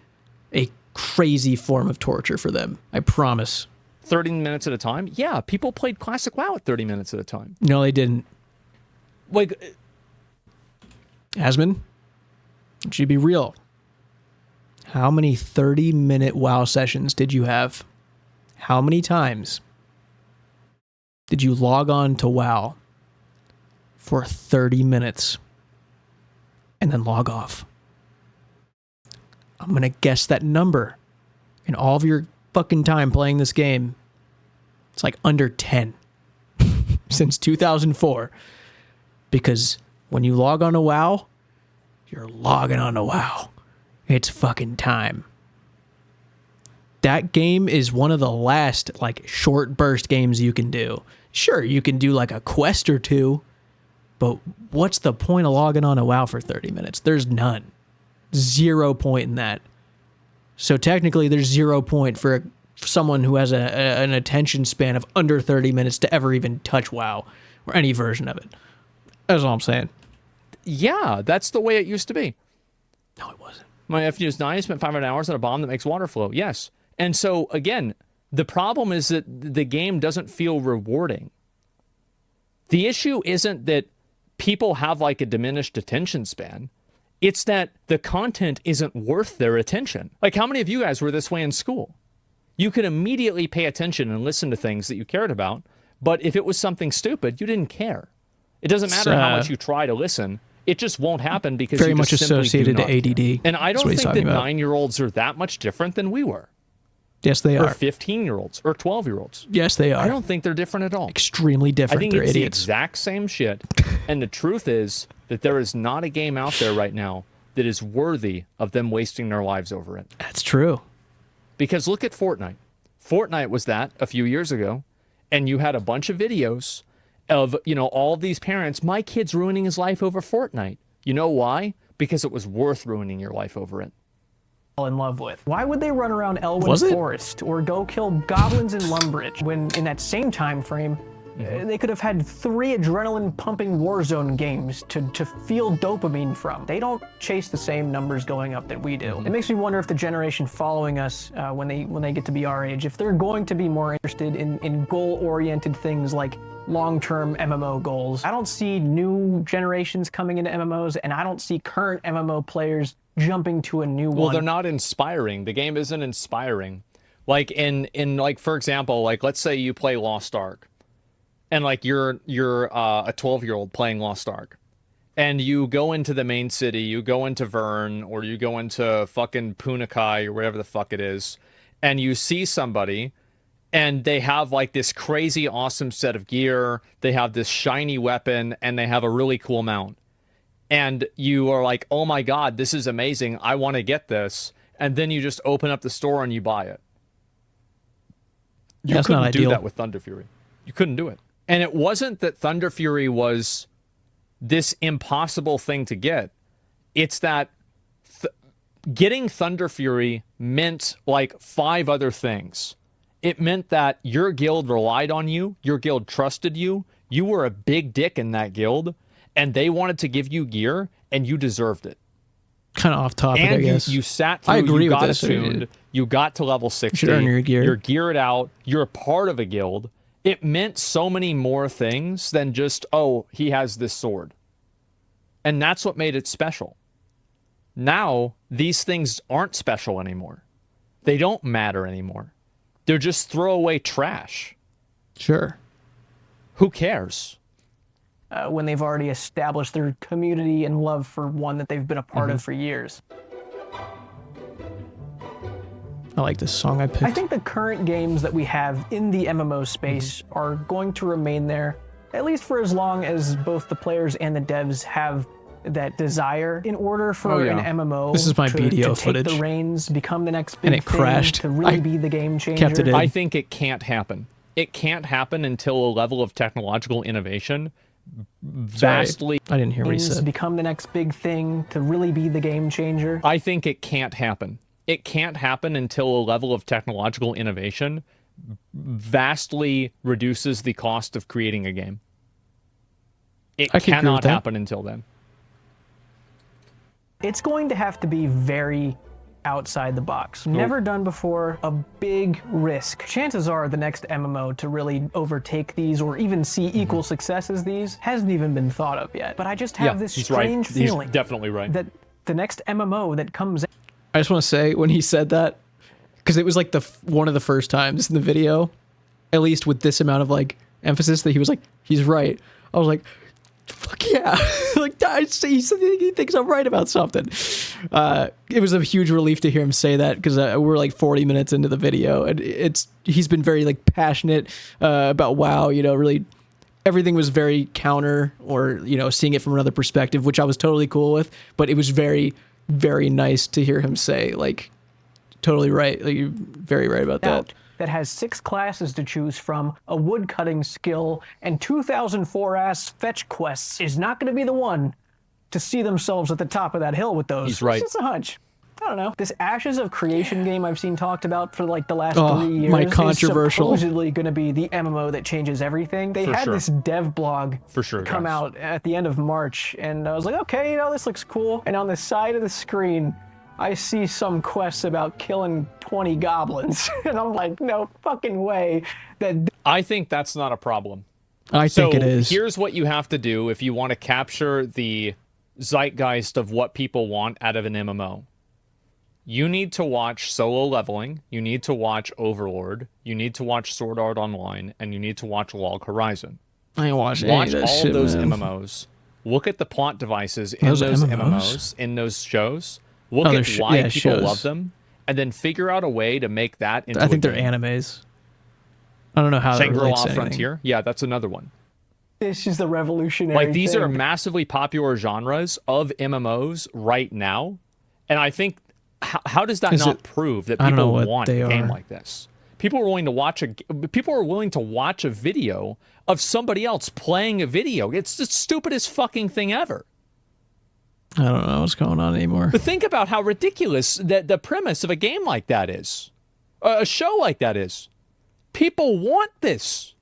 a crazy form of torture for them. I promise. 30 minutes at a time? Yeah, people played Classic WoW at 30 minutes at a time. No, they didn't. Like, Asmon, it should be real. How many 30-minute WoW sessions did you have? How many times did you log on to WoW for 30 minutes and then log off? I'm going to guess that number in all of your fucking time playing this game. It's like under 10 since 2004. Because when you log on to WoW, you're logging on to WoW. It's fucking time. That game is one of the last, like, short burst games you can do. Sure, you can do like a quest or two, but what's the point of logging on to WoW for 30 minutes? There's none. 0 point in that. So technically there's 0 point for someone who has an attention span of under 30 minutes to ever even touch WoW or any version of it. That's all I'm saying. yeah, that's the way it used to be. No, it wasn't. My FU is 9, spent 500 hours on a bomb that makes water flow. Yes. And so, again, the problem is that the game doesn't feel rewarding. The issue isn't that people have like a diminished attention span. It's that the content isn't worth their attention. Like, how many of you guys were this way in school? You could immediately pay attention and listen to things that you cared about, but if it was something stupid, you didn't care. It doesn't matter how much you try to listen. It just won't happen because very you much just simply associated do to not ADD. care. And I That's don't what he's think that talking about. 9-year-olds are that much different than we were. Yes, they Or are. 15-year-olds or 12-year-olds. Yes, they are. I don't think they're different at all. Extremely I different. think They're it's idiots. the exact same shit. And the truth is that there is not a game out there right now that is worthy of them wasting their lives over it. That's true. Because look at Fortnite. Fortnite was that a few years ago, and you had a bunch of videos of, you know, all of these parents, my kid's ruining his life over Fortnite. You know why? Because it was worth ruining your life over it. In love with. Why would they run around Elwyn Was it? Forest or go kill goblins in Lumbridge when in that same time frame they could have had 3 adrenaline pumping Warzone games to feel dopamine from? They don't chase the same numbers going up that we do. It makes me wonder if the generation following us when they get to be our age, if they're going to be more interested in goal-oriented things like long-term MMO goals. I don't see new generations coming into MMOs, and I don't see current MMO players jumping to a new one. Well, they're not inspiring. The game isn't inspiring. Like in like, for example, like let's say you play Lost Ark, and like you're a 12-year-old playing Lost Ark, and you go into the main city, you go into Vern, or you go into fucking Punakai or whatever the fuck it is, and you see somebody, and they have like this crazy awesome set of gear, they have this shiny weapon, and they have a really cool mount. And you are like, oh my god, this is amazing, I want to get this. And then you just open up the store and you buy it. You couldn't do that with Thunder Fury. You couldn't do it. And it wasn't that Thunder Fury was this impossible thing to get. It's that getting Thunder Fury meant like 5 other things. It meant that your guild relied on you, your guild trusted you, you were a big dick in that guild, and they wanted to give you gear, and you deserved it. Kind of off topic, and I guess. You sat through, I agree you with got this. attuned, you got to level 60, earn your gear. You're geared out, you're a part of a guild. It meant so many more things than just, oh, he has this sword. And that's what made it special. Now, these things aren't special anymore. They don't matter anymore. They're just throwaway trash. Sure. Who cares? When they've already established their community and love for one that they've been a part of for years. I like this song I picked. I think the current games that we have in the MMO space are going to remain there, at least for as long as both the players and the devs have that desire. In order for an MMO this is my to BDO take footage. the reins, become the next big And it thing, crashed. to really I be the game changer. kept it in. I think it can't happen. It can't happen until a level of technological innovation vastly... I didn't hear what he said. Become the next big thing, to really be the game changer. I think it can't happen. It can't happen until a level of technological innovation vastly reduces the cost of creating a game. It I can agree with cannot that. happen until then. It's going to have to be very outside the box. Never done before, a big risk. Chances are the next MMO to really overtake these or even see equal success as these hasn't even been thought of yet. But I just have this strange feeling He's definitely right. that the next MMO that comes out, I just want to say, when he said that, because it was like one of the first times in the video, at least with this amount of like emphasis, that he was like, he's right. I was like, fuck yeah. Like, he thinks I'm right about something. It was a huge relief to hear him say that, because we're like 40 minutes into the video, and he's been very like passionate about WoW, you know, really everything was very counter, or, you know, seeing it from another perspective, which I was totally cool with, but it was very, very nice to hear him say, like, totally right. Like, you're very right about that. that has 6 classes to choose from, a woodcutting skill, and 2004-ass fetch quests is not going to be the one to see themselves at the top of that hill with those. He's right. It's just a hunch. I don't know. This Ashes of Creation game I've seen talked about for like the last 3 years my controversial. is supposedly going to be the MMO that changes everything. They had this dev blog come out at the end of March, and I was like, okay, you know, this looks cool. And on the side of the screen, I see some quests about killing 20 goblins. And I'm like, no fucking way. I think that's not a problem. I think it is. Here's what you have to do if you want to capture the zeitgeist of what people want out of an MMO. You need to watch Solo Leveling, you need to watch Overlord, you need to watch Sword Art Online, and you need to watch Log Horizon. I ain't watching Watch any of that all shit, of those man. MMOs. Look at the plot devices in those MMOs, in those shows. Look at why people love them, and then figure out a way to make that into I think a they're game. animes. I don't know how that Shangri-La relates to anything. Frontier? Yeah, that's another one. This is the revolutionary Like, these thing. are massively popular genres of MMOs right now, and I think how does that not prove that people want a game like this? People are willing to watch a video of somebody else playing a video. It's the stupidest fucking thing ever. I don't know what's going on anymore. But think about how ridiculous that the premise of a game like that is. A show like that is. People want this.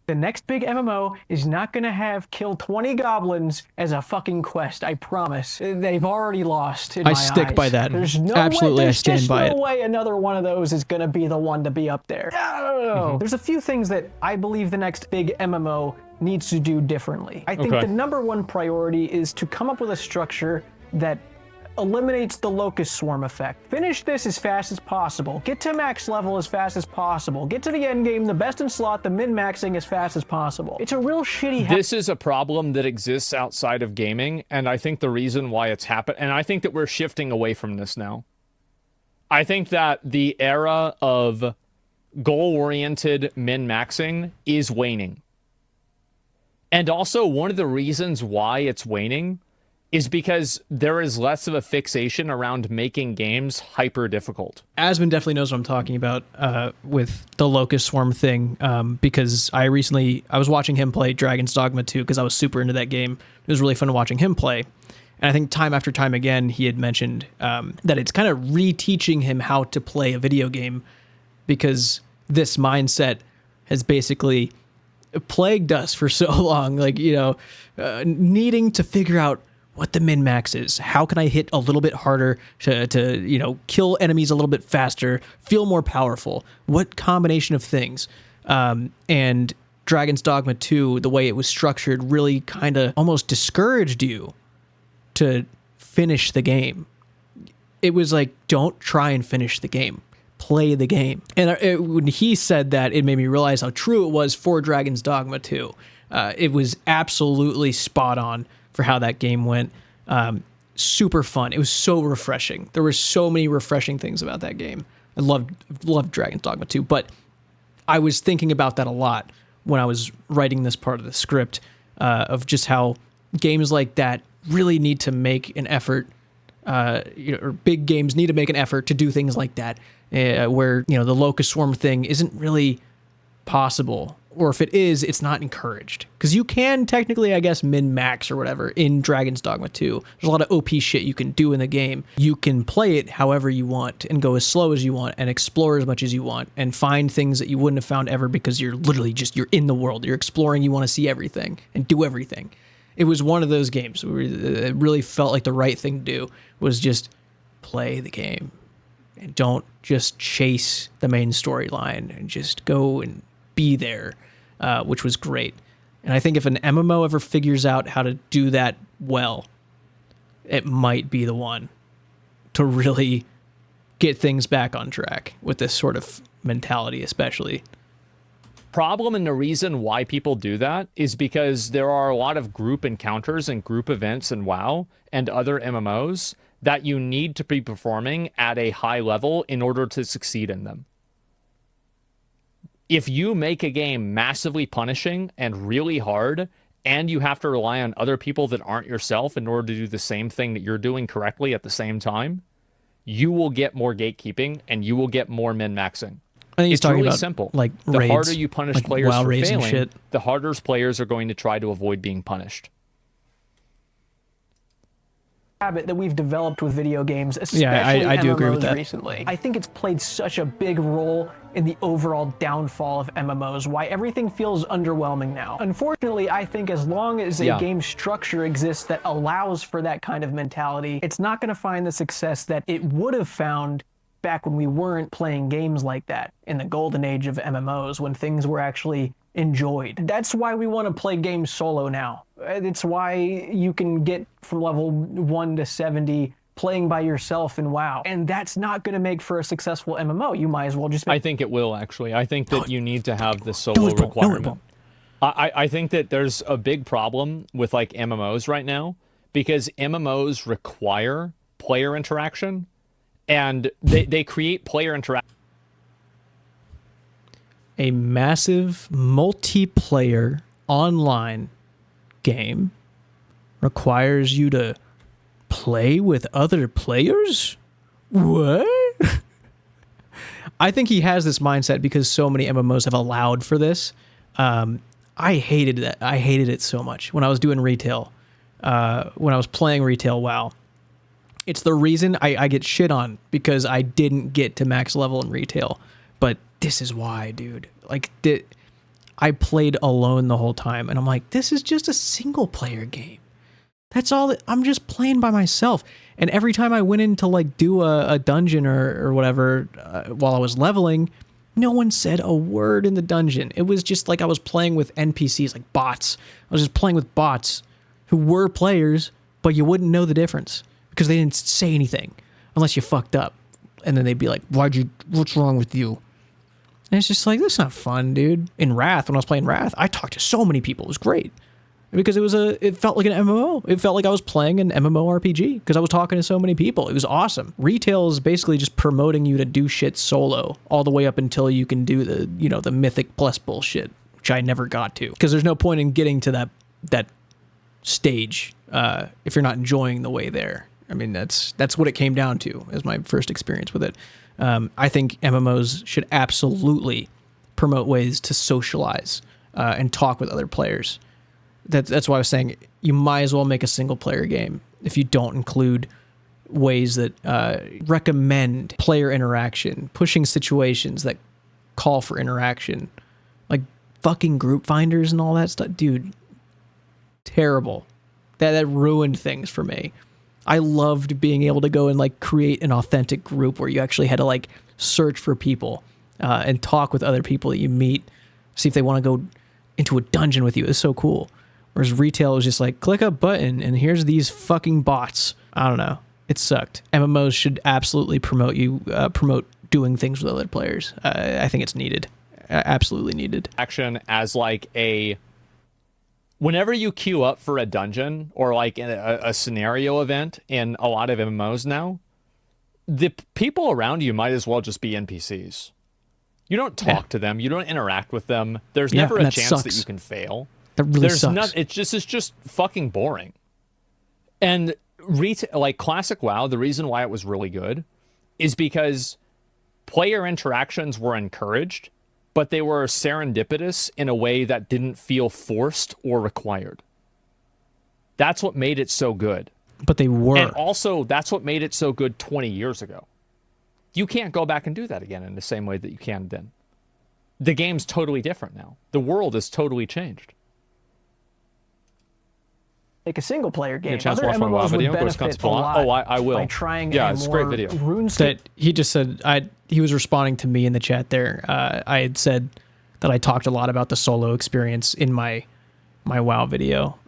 The next big MMO is not going to have kill 20 goblins as a fucking quest, I promise. They've already lost in my eyes. I stick by that. There's no Absolutely, way, I stand by it. There's no way another one of those is going to be the one to be up there. No. There's a few things that I believe the next big MMO needs to do differently. I think the number one priority is to come up with a structure that eliminates the Locust swarm effect. Finish this as fast as possible. Get to max level as fast as possible. Get to the end game, the best in slot, the min-maxing as fast as possible. It's a real shitty... This is a problem that exists outside of gaming, and I think the reason why it's happened... And I think that we're shifting away from this now. I think that the era of goal-oriented min-maxing is waning. And also, one of the reasons why it's waning is because there is less of a fixation around making games hyper difficult. Asmon definitely knows what I'm talking about with the Locust Swarm thing, because I was watching him play Dragon's Dogma 2 because I was super into that game. It was really fun watching him play. And I think time after time again, he had mentioned that it's kind of reteaching him how to play a video game, because this mindset has basically plagued us for so long, like, needing to figure out what the min-max is. How can I hit a little bit harder to kill enemies a little bit faster, feel more powerful? What combination of things? And Dragon's Dogma 2, the way it was structured, really kind of almost discouraged you to finish the game. It was like, don't try and finish the game. Play the game. And when he said that, it made me realize how true it was for Dragon's Dogma 2. It was absolutely spot on for how that game went. Super fun. It was so refreshing. There were so many refreshing things about that game. I loved Dragon's Dogma 2, but I was thinking about that a lot when I was writing this part of the script, of just how games like that really need to make an effort, or big games need to make an effort to do things like that, where the Locust Swarm thing isn't really possible, or if it is, it's not encouraged. Because you can technically, I guess, min-max or whatever in Dragon's Dogma 2. There's a lot of OP shit you can do in the game. You can play it however you want and go as slow as you want and explore as much as you want and find things that you wouldn't have found ever because you're literally you're in the world. You're exploring, you want to see everything and do everything. It was one of those games where it really felt like the right thing to do was just play the game and don't just chase the main storyline and just go and be there, which was great. And I think if an MMO ever figures out how to do that well, it might be the one to really get things back on track with this sort of mentality, especially. Problem and the reason why people do that is because there are a lot of group encounters and group events in WoW and other MMOs that you need to be performing at a high level in order to succeed in them. If you make a game massively punishing and really hard, and you have to rely on other people that aren't yourself in order to do the same thing that you're doing correctly at the same time, you will get more gatekeeping and you will get more min-maxing. I think it's really simple. Like the raids, harder you punish like players WoW for raids and failing, shit. the harder players are going to try to avoid being punished. Habit that we've developed with video games, especially I do agree with MMOs that. recently. I think it's played such a big role in the overall downfall of MMOs, why everything feels underwhelming now. Unfortunately, I think as long as a game structure exists that allows for that kind of mentality, it's not going to find the success that it would have found back when we weren't playing games like that in the golden age of MMOs, when things were actually enjoyed. That's why we want to play games solo now. It's why you can get from level 1 to 70 playing by yourself in WoW. And that's not going to make for a successful MMO. You might as well just... I think it will, actually. I think that you need to have the solo requirement. I think that there's a big problem with like MMOs right now, because MMOs require player interaction, and they create player interaction. A massive multiplayer online game requires you to play with other players? What? I think he has this mindset because so many MMOs have allowed for this. I hated that. I hated it so much when I was doing retail. When I was playing retail WoW. It's the reason I get shit on, because I didn't get to max level in retail. But this is why, dude. Like, I played alone the whole time, and I'm like, this is just a single player game. That's all. I'm just playing by myself. And every time I went in to like do a dungeon or whatever while I was leveling, no one said a word in the dungeon. It was just like I was playing with NPCs, like bots. I was just playing with bots who were players, but you wouldn't know the difference because they didn't say anything unless you fucked up. And then they'd be like, what's wrong with you? And it's just like, that's not fun, dude. In Wrath, when I was playing Wrath, I talked to so many people. It was great. because it felt like an MMO. It felt like I was playing an MMORPG because I was talking to so many people. It was awesome. Retail is basically just promoting you to do shit solo all the way up until you can do the, you know, the Mythic Plus bullshit, which I never got to, because there's no point in getting to that stage if you're not enjoying the way there. I mean, that's what it came down to as my first experience with it. I think MMOs should absolutely promote ways to socialize and talk with other players. That's why I was saying you might as well make a single player game if you don't include ways that recommend player interaction, pushing situations that call for interaction, like fucking group finders and all that stuff. Dude, terrible. That ruined things for me. I loved being able to go and like create an authentic group where you actually had to like search for people and talk with other people that you meet, see if they want to go into a dungeon with you. It was so cool. Whereas retail was just like, click a button and here's these fucking bots. I don't know. It sucked. MMOs should absolutely promote doing things with other players. I think it's needed. Absolutely needed. Action as like whenever you queue up for a dungeon or like a scenario event in a lot of MMOs now, the people around you might as well just be NPCs. You don't talk to them. You don't interact with them. There's never a chance that you can fail. That really sucks. It's just fucking boring. And like classic WoW, the reason why it was really good is because player interactions were encouraged, but they were serendipitous in a way that didn't feel forced or required. That's what made it so good. But they were. And also, that's what made it so good 20 years ago. You can't go back and do that again in the same way that you can then. The game's totally different now. The world has totally changed. Make a single player game. Other MMOs would benefit a lot I will. by trying it's a great video. RuneScape. That he just said, he was responding to me in the chat there. I had said that I talked a lot about the solo experience in my WoW video.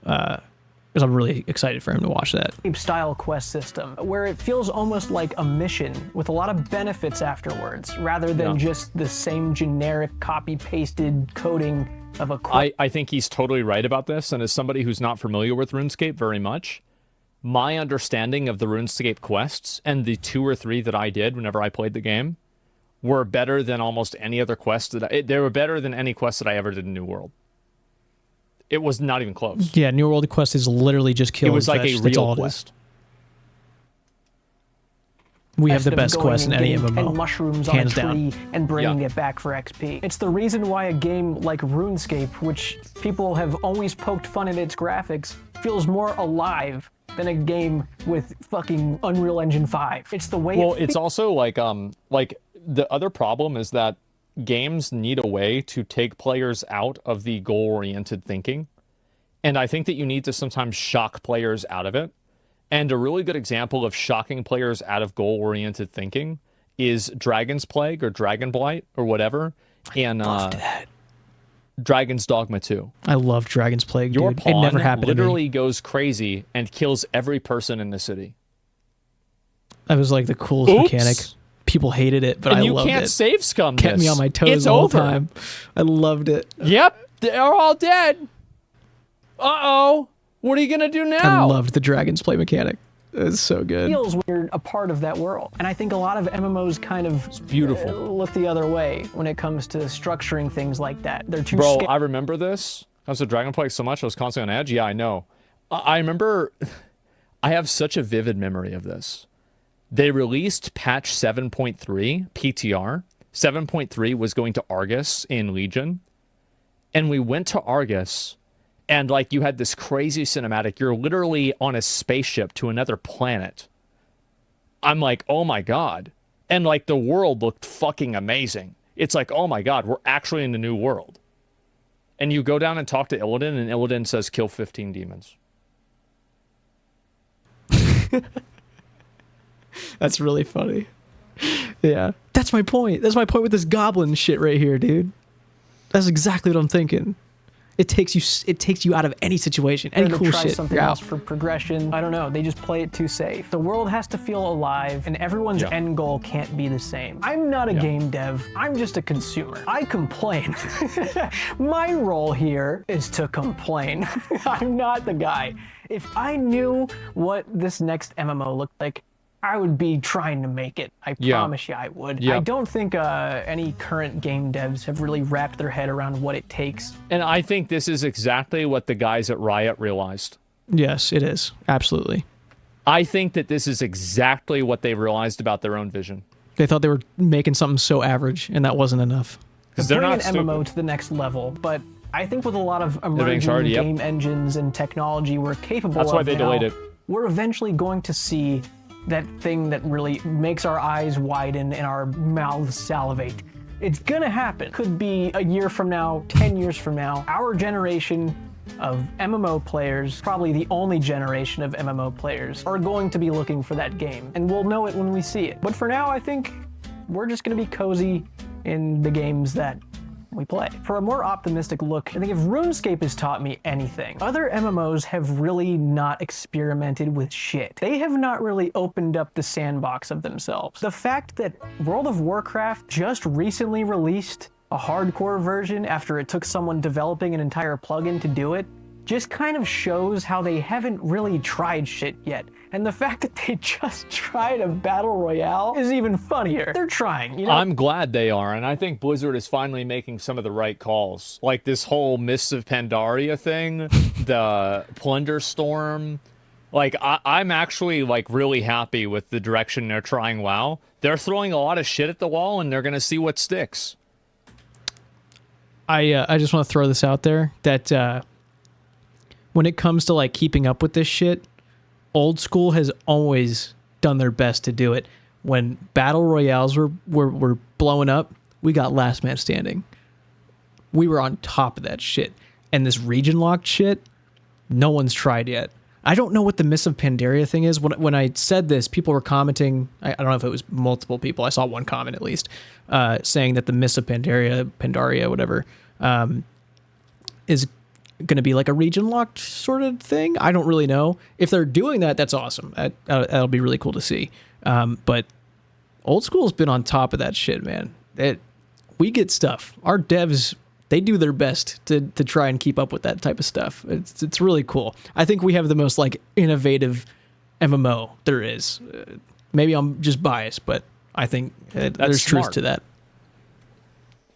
Because I'm really excited for him to watch that. Style quest system where it feels almost like a mission with a lot of benefits afterwards, rather than just the same generic copy-pasted coding of a quest. I think he's totally right about this, and as somebody who's not familiar with RuneScape very much, my understanding of the RuneScape quests and the 2 or 3 that I did whenever I played the game were better than almost any other quest they were better than any quest that I ever did in New World. It was not even close. Yeah, New World quest is literally just killing. It was like a real quest. We have the best quest in any MMO. 10 mushrooms on a tree and bringing it back for XP. It's the reason why a game like RuneScape, which people have always poked fun at its graphics, feels more alive than a game with fucking Unreal Engine 5. It's the way. Well, it's also like the other problem is that games need a way to take players out of the goal-oriented thinking. And I think that you need to sometimes shock players out of it. And a really good example of shocking players out of goal-oriented thinking is Dragon's Plague or Dragon Blight or whatever in Dragon's Dogma 2. I love Dragon's Plague, Your dude. pawn It never happened literally to me. goes crazy and kills every person in the city. That was like the coolest mechanic. People hated it, but I loved it. And you can't save scum this. Kept me on my toes the whole time. I loved it. Yep, they're all dead. Uh-oh. What are you going to do now? I loved the Dragon's Play mechanic. It was so good. Feels weird a part of that world. And I think a lot of MMOs kind of look the other way when it comes to structuring things like that. They're too Bro, I remember this. I was a Dragon Plague so much, I was constantly on edge. Yeah, I know. I remember, I have such a vivid memory of this. They released patch 7.3, PTR. 7.3 was going to Argus in Legion. And we went to Argus, and like you had this crazy cinematic. You're literally on a spaceship to another planet. I'm like, oh my God. And like the world looked fucking amazing. It's like, oh my God, we're actually in the new world. And you go down and talk to Illidan, and Illidan says, kill 15 demons. That's really funny. Yeah. That's my point. That's my point with this goblin shit right here, dude. That's exactly what I'm thinking. It takes you out of any situation, any cool try shit. something else for progression. I don't know. They just play it too safe. The world has to feel alive, and everyone's end goal can't be the same. I'm not a game dev. I'm just a consumer. I complain. My role here is to complain. I'm not the guy. If I knew what this next MMO looked like, I would be trying to make it. I promise you I would. I don't think any current game devs have really wrapped their head around what it takes. And I think this is exactly what the guys at Riot realized. Yes, it is. Absolutely. I think that this is exactly what they realized about their own vision. They thought they were making something so average, and that wasn't enough. Because they're bring not an MMO to the next level, but I think with a lot of emerging game engines and technology we're capable of That's why they delayed it. We're eventually going to see that thing that really makes our eyes widen and our mouths salivate. It's gonna happen. Could be a year from now, 10 years from now. Our generation of MMO players, probably the only generation of MMO players, are going to be looking for that game. And we'll know it when we see it. But for now, I think we're just gonna be cozy in the games that we play. For a more optimistic look, I think if RuneScape has taught me anything, other MMOs have really not experimented with shit. They have not really opened up the sandbox of themselves. The fact that World of Warcraft just recently released a hardcore version after it took someone developing an entire plugin to do it just kind of shows how they haven't really tried shit yet. And the fact that they just tried a battle royale is even funnier. They're trying, you know? I'm glad they are, and I think Blizzard is finally making some of the right calls. Like this whole Mists of Pandaria thing, the Plunder Storm. Like, I'm actually, like, really happy with the direction they're trying WoW. They're throwing a lot of shit at the wall, and they're gonna see what sticks. I just want to throw this out there, that when it comes to, like, keeping up with this shit, Old School has always done their best to do it. When battle royales were blowing up, we got last man standing. We were on top of that shit. And this region locked shit, no one's tried yet. I don't know what the Mists of Pandaria thing is. When I said this, people were commenting. I don't know if it was multiple people. I saw one comment at least, saying that the Mists of Pandaria, whatever, is going to be like a region locked sort of thing. I don't really know. If they're doing that, that's awesome. That'll be really cool to see. But Old School's been on top of that shit, man. We get stuff. Our devs, they do their best to try and keep up with that type of stuff. It's really cool. I think we have the most, like, innovative MMO there is. Maybe I'm just biased, but I think there's truth to that.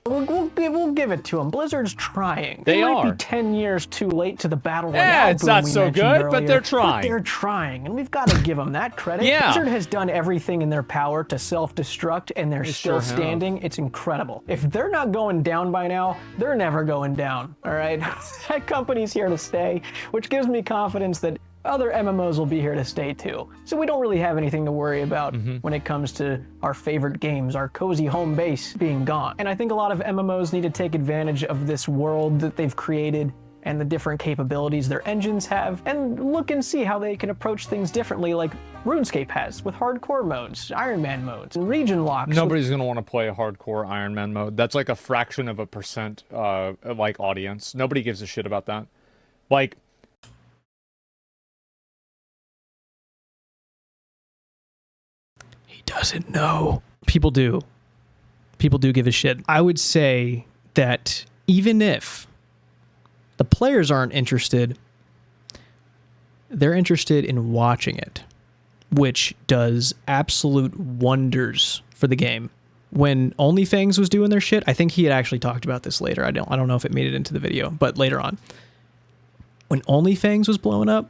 We'll give it to them. Blizzard's trying. They might are. be 10 years too late to the battle royale. Yeah, it's not so good, earlier, but they're trying. But they're trying, and we've got to give them that credit. Yeah. Blizzard has done everything in their power to self-destruct, and they're still standing. It's incredible. If they're not going down by now, they're never going down, all right? That company's here to stay, which gives me confidence that other MMOs will be here to stay too. So we don't really have anything to worry about when it comes to our favorite games, our cozy home base being gone. And I think a lot of MMOs need to take advantage of this world that they've created and the different capabilities their engines have, and look and see how they can approach things differently, like RuneScape has with hardcore modes, Iron Man modes, and region locks. Nobody's going to want to play a hardcore Iron Man mode. That's like a fraction of a percent like audience. Nobody gives a shit about that. Like, Doesn't know. People do give a shit. I would say that even if the players aren't interested, they're interested in watching it, which does absolute wonders for the game. When OnlyFans was doing their shit, I think he had actually talked about this later. I don't know if it made it into the video, but later on. When OnlyFans was blowing up,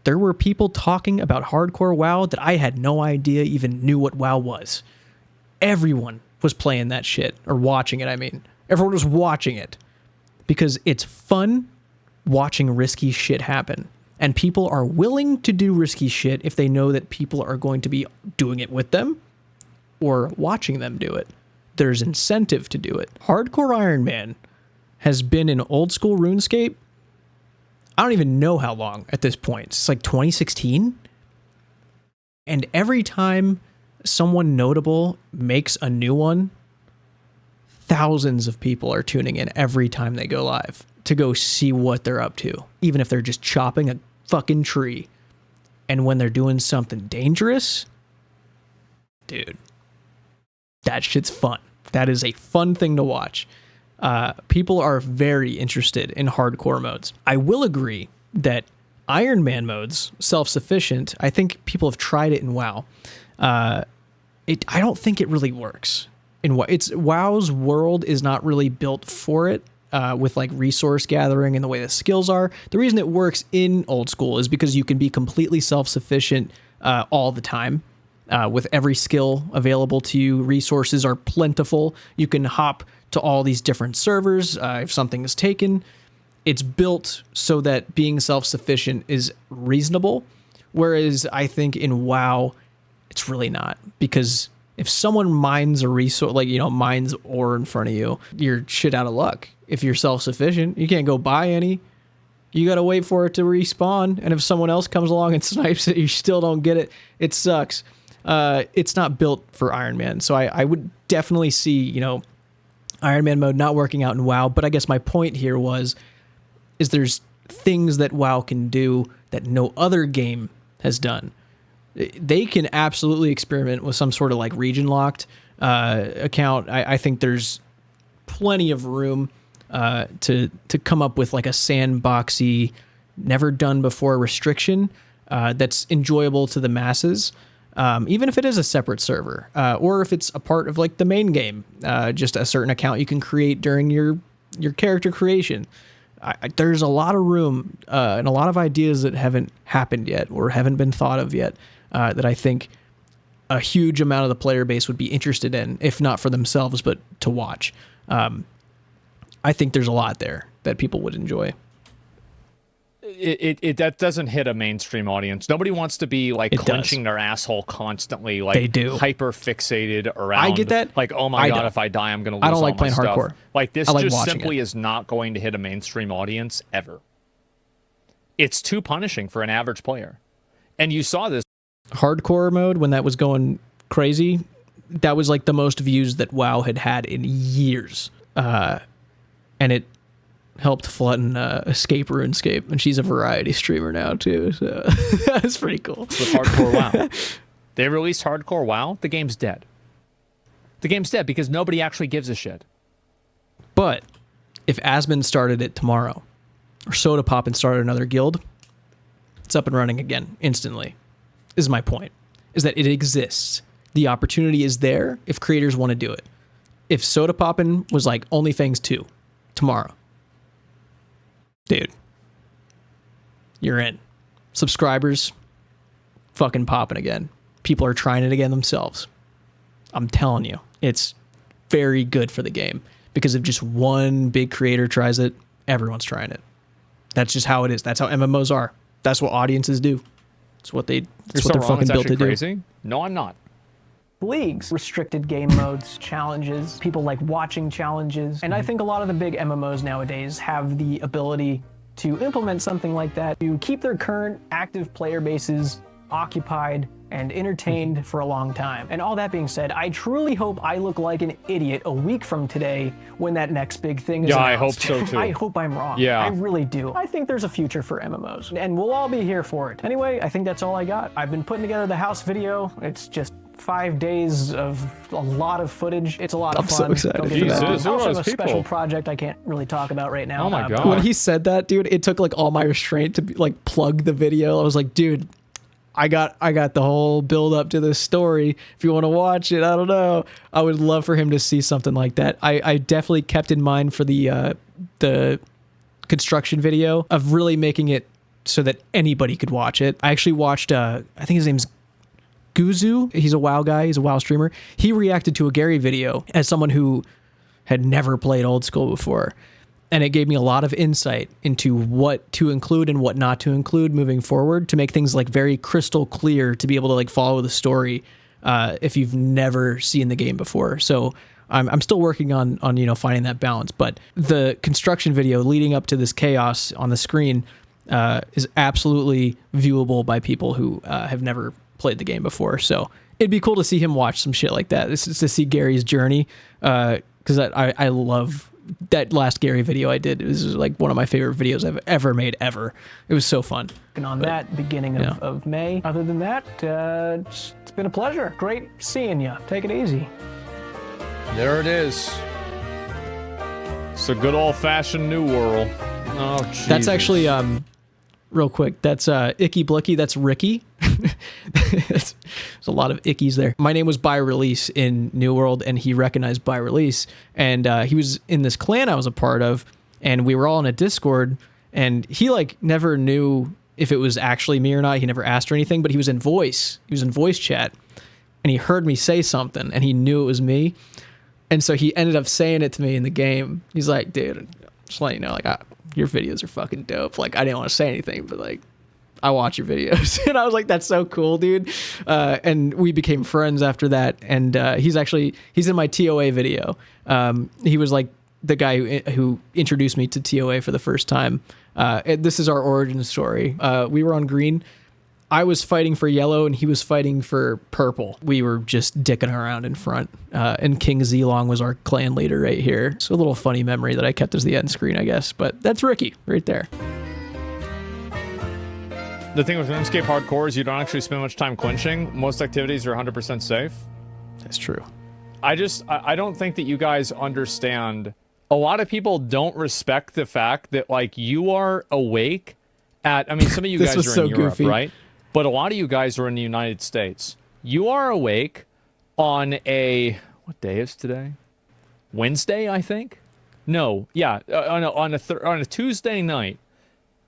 there were people talking about hardcore WoW that I had no idea even knew what WoW was. Everyone was playing that shit, or watching it, I mean. Everyone was watching it. Because it's fun watching risky shit happen. And people are willing to do risky shit if they know that people are going to be doing it with them or watching them do it. There's incentive to do it. Hardcore Iron Man has been in Old School RuneScape, I don't even know how long at this point. It's like 2016. And every time someone notable makes a new one, thousands of people are tuning in every time they go live. to go see what they're up to, even if they're just chopping a fucking tree. And when they're doing something dangerous, dude, that shit's fun. That is a fun thing to watch. People are very interested in hardcore modes. I will agree that Iron Man modes, self-sufficient, I think people have tried it in WoW. I don't think it really works. WoW's world is not really built for it, with like resource gathering and the way the skills are. The reason it works in old school is because you can be completely self-sufficient all the time. With every skill available to you, resources are plentiful. You can hop to all these different servers if something is taken. It's built so that being self-sufficient is reasonable, whereas I think in WoW, it's really not. Because if someone mines a resource, like, mines ore in front of you, you're shit out of luck. If you're self-sufficient, you can't go buy any. You got to wait for it to respawn, and if someone else comes along and snipes it, you still don't get it. It sucks. It's not built for Iron Man, so I would definitely see, Iron Man mode not working out in WoW, but I guess my point here is there's things that WoW can do that no other game has done. They can absolutely experiment with some sort of like region-locked account. I think there's plenty of room to come up with like a sandboxy, never done before restriction that's enjoyable to the masses. Even if it is a separate server, or if it's a part of like the main game, just a certain account you can create during your character creation. There's a lot of room and a lot of ideas that haven't happened yet or haven't been thought of yet that I think a huge amount of the player base would be interested in, if not for themselves, but to watch. I think there's a lot there that people would enjoy. That doesn't hit a mainstream audience. Nobody wants to be like clenching their asshole constantly, like they do. Hyper fixated around. I get that. Like, oh my god, if I die, I'm gonna lose. I don't like all playing my stuff. hardcore. Like this like just simply is not going to hit a mainstream audience ever. It's too punishing for an average player, and you saw this hardcore mode when that was going crazy. That was like the most views that WoW had in years, and it helped flatten Escape RuneScape, and she's a variety streamer now too, so that's pretty cool. With hardcore WoW, they released hardcore WoW. The game's dead. The game's dead because nobody actually gives a shit. But if Asmon started it tomorrow, or Soda Pop and started another guild, it's up and running again instantly. Is my point. Is that it exists. The opportunity is there if creators want to do it. If Soda Poppin' was like OnlyFans 2 tomorrow, dude, you're in. Subscribers fucking popping again. People are trying it again themselves. I'm telling you, it's very good for the game because if just one big creator tries it, everyone's trying it. That's just how it is. That's how MMOs are. That's what audiences do. It's what they're fucking built to do. No, I'm not. Leagues, restricted game modes, challenges, people like watching challenges. And I think a lot of the big MMOs nowadays have the ability to implement something like that to keep their current active player bases occupied and entertained for a long time. And all that being said, I truly hope I look like an idiot a week from today when that next big thing is announced. I hope so too. I hope I'm wrong. Yeah. I really do. I think there's a future for MMOs, and we'll all be here for it. Anyway, I think that's all I got. I've been putting together the house video. It's just 5 days of a lot of footage. It's a lot of fun. I'm so excited. Jesus, I also have a special project I can't really talk about right now. Oh my god. When he said that, dude, it took like all my restraint to like plug the video. I was like, dude, I got the whole build up to this story. If you want to watch it, I don't know. I would love for him to see something like that. I definitely kept in mind for the construction video of really making it so that anybody could watch it. I actually watched I think his name's Guzu. He's a WoW guy. He's a WoW streamer. He reacted to a Gary video as someone who had never played old school before. And it gave me a lot of insight into what to include and what not to include moving forward to make things like very crystal clear to be able to like follow the story if you've never seen the game before. So I'm still working on finding that balance. But the construction video leading up to this chaos on the screen is absolutely viewable by people who have never played the game before. So it'd be cool to see him watch some shit like that. This is to see Gary's journey because I love that last Gary video I did, it was like one of my favorite videos I've ever made ever. It was so fun. And on that beginning of May. Other than that, it's been a pleasure. Great seeing you. Take it easy. There it is. It's a good old-fashioned New World. Oh, Jesus. That's actually, real quick, that's Icky Blicky, that's Ricky. There's a lot of ickies there. My name was By Release in New World, and he recognized By Release, and he was in this clan I was a part of, and we were all in a Discord, and he like never knew if it was actually me or not. He never asked or anything, but he was in voice chat, and he heard me say something, and he knew it was me, and so he ended up saying it to me in the game. He's like, dude, just let you know, like, your videos are fucking dope. Like, I didn't want to say anything, but like, I watch your videos. And I was like, that's so cool, dude. And we became friends after that. And he's in my TOA video. He was like the guy who introduced me to TOA for the first time. This is our origin story. We were on green. I was fighting for yellow and he was fighting for purple. We were just dicking around in front. And King Zlong was our clan leader right here. So a little funny memory that I kept as the end screen, I guess. But that's Ricky right there. The thing with RuneScape Hardcore is you don't actually spend much time quenching. Most activities are 100% safe. That's true. I don't think that you guys understand. A lot of people don't respect the fact that, like, you are awake at, I mean, some of you guys are in Europe, right? But a lot of you guys are in the United States. You are awake on a, what day is today? Wednesday, I think? No, yeah, on a Tuesday night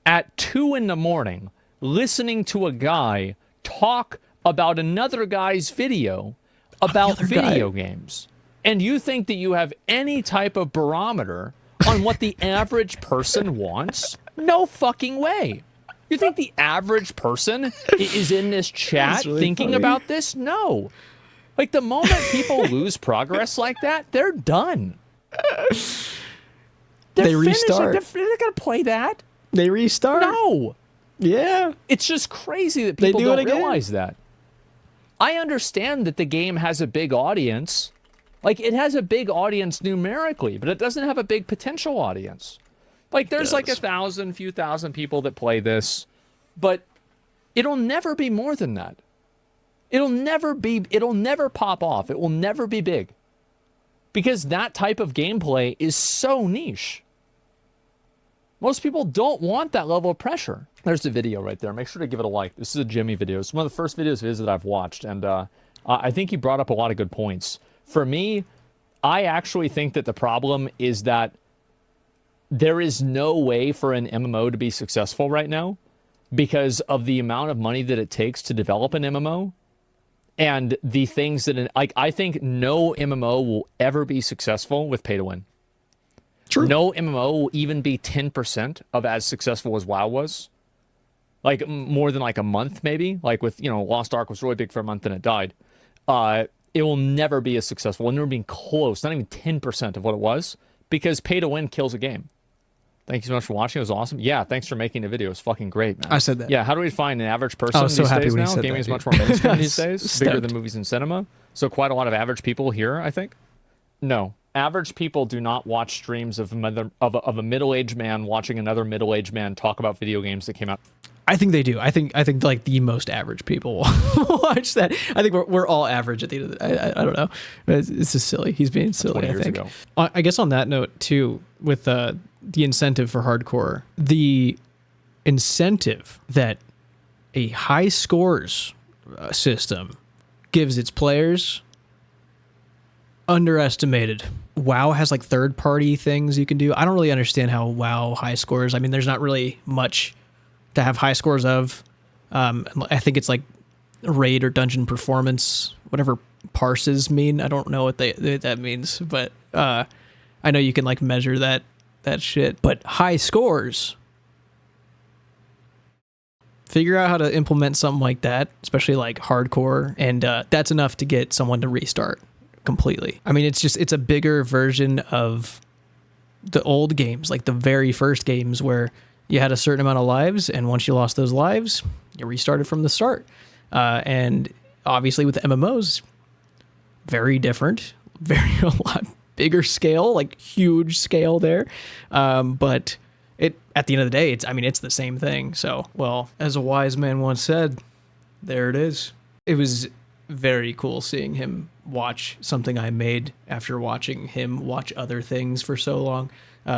at 2 in the morning, listening to a guy talk about another guy's video about video games. And you think that you have any type of barometer on what the average person wants? No fucking way. You think the average person is in this chat really thinking funny about this? No. Like, the moment people lose progress like that, they're done. They restart. Like, they're not going to play that. They restart. No. Yeah. It's just crazy that people don't realize that. I understand that the game has a big audience. Like, it has a big audience numerically, but it doesn't have a big potential audience. Like, there's like a few thousand people that play this, but it'll never be more than that. It'll never pop off. It will never be big. Because that type of gameplay is so niche. Most people don't want that level of pressure. There's the video right there. Make sure to give it a like. This is a J1mmy video. It's one of the first videos of his that I've watched, and I think he brought up a lot of good points. For me, I actually think that the problem is that there is no way for an MMO to be successful right now because of the amount of money that it takes to develop an MMO and the things that, I think no MMO will ever be successful with pay to win. True. No MMO will even be 10% of as successful as WoW was. Like, more than like a month, maybe. Like with, Lost Ark was really big for a month and it died. It will never be as successful. It'll never be close, not even 10% of what it was, because pay to win kills a game. Thank you so much for watching. It was awesome. Yeah, thanks for making the video. It was fucking great, man. I said that. Yeah, how do we find an average person I was so these happy days when he now? said Gaming that, is dude. much more mainstream these days. Stoked. Bigger than movies and cinema. So quite a lot of average people here, I think. No. Average people do not watch streams of a middle-aged man watching another middle-aged man talk about video games that came out. I think they do. I think like the most average people will watch that. I think we're all average at the end of the I don't know. It's just silly. He's being silly, I think. I guess on that note too, with the incentive for hardcore, the incentive that a high scores system gives its players, underestimated. WoW has like third-party things you can do. I don't really understand how WoW high scores. I mean, there's not really much to have high scores of. I think it's like raid or dungeon performance, whatever parses mean. I don't know what that means, but I know you can like measure that shit. But high scores, figure out how to implement something like that, especially like hardcore, and that's enough to get someone to restart completely. I mean, it's a bigger version of the old games, like the very first games where you had a certain amount of lives, and once you lost those lives, you restarted from the start. And obviously with MMOs, very different, a lot bigger scale, like huge scale there. But it, at the end of the day, it's the same thing. So, well, as a wise man once said, there it is. It was very cool seeing him watch something I made after watching him watch other things for so long.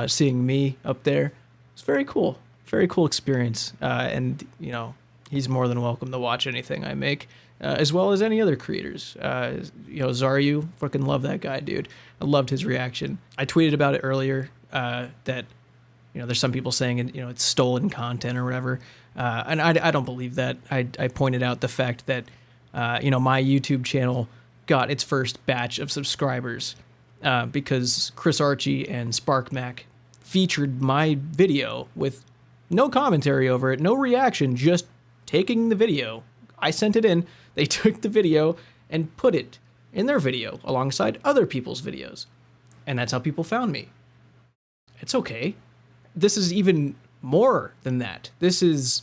Seeing me up there, it's very cool. Very cool experience. And, you know, he's more than welcome to watch anything I make, as well as any other creators. You know, Zaryu, fucking love that guy, dude. I loved his reaction. I tweeted about it earlier, that, you know, there's some people saying, you know, it's stolen content or whatever. And I don't believe that. I pointed out the fact that, you know, my YouTube channel got its first batch of subscribers because Chris Archie and SparkMac featured my video with no commentary over it, no reaction, just taking the video. I sent it in, they took the video and put it in their video alongside other people's videos. And that's how people found me. It's okay. This is even more than that. This is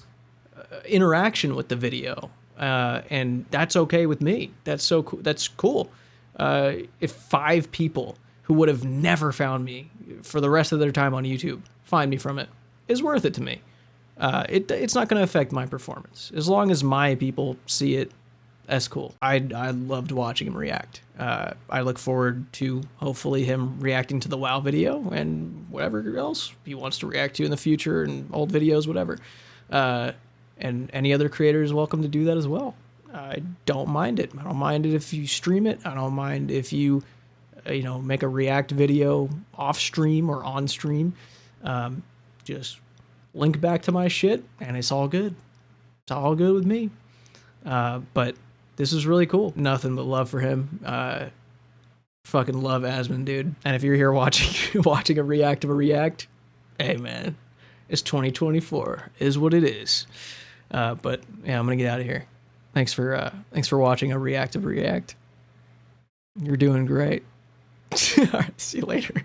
interaction with the video. And that's okay with me. That's so cool. That's cool. If 5 people who would have never found me for the rest of their time on YouTube find me from it, is worth it to me. It's not going to affect my performance. As long as my people see it, that's cool. I loved watching him react. I look forward to hopefully him reacting to the WoW video and whatever else he wants to react to in the future, and old videos, whatever. And any other creator is welcome to do that as well. I don't mind it. I don't mind it if you stream it. I don't mind if you, you know, make a react video off stream or on stream. Just link back to my shit and it's all good. It's all good with me. But this is really cool. Nothing but love for him. Fucking love Asmon, dude. And if you're here watching a react, hey man, it's 2024 is what it is. But yeah, I'm gonna get out of here. Thanks for watching a react. You're doing great. All right, see you later.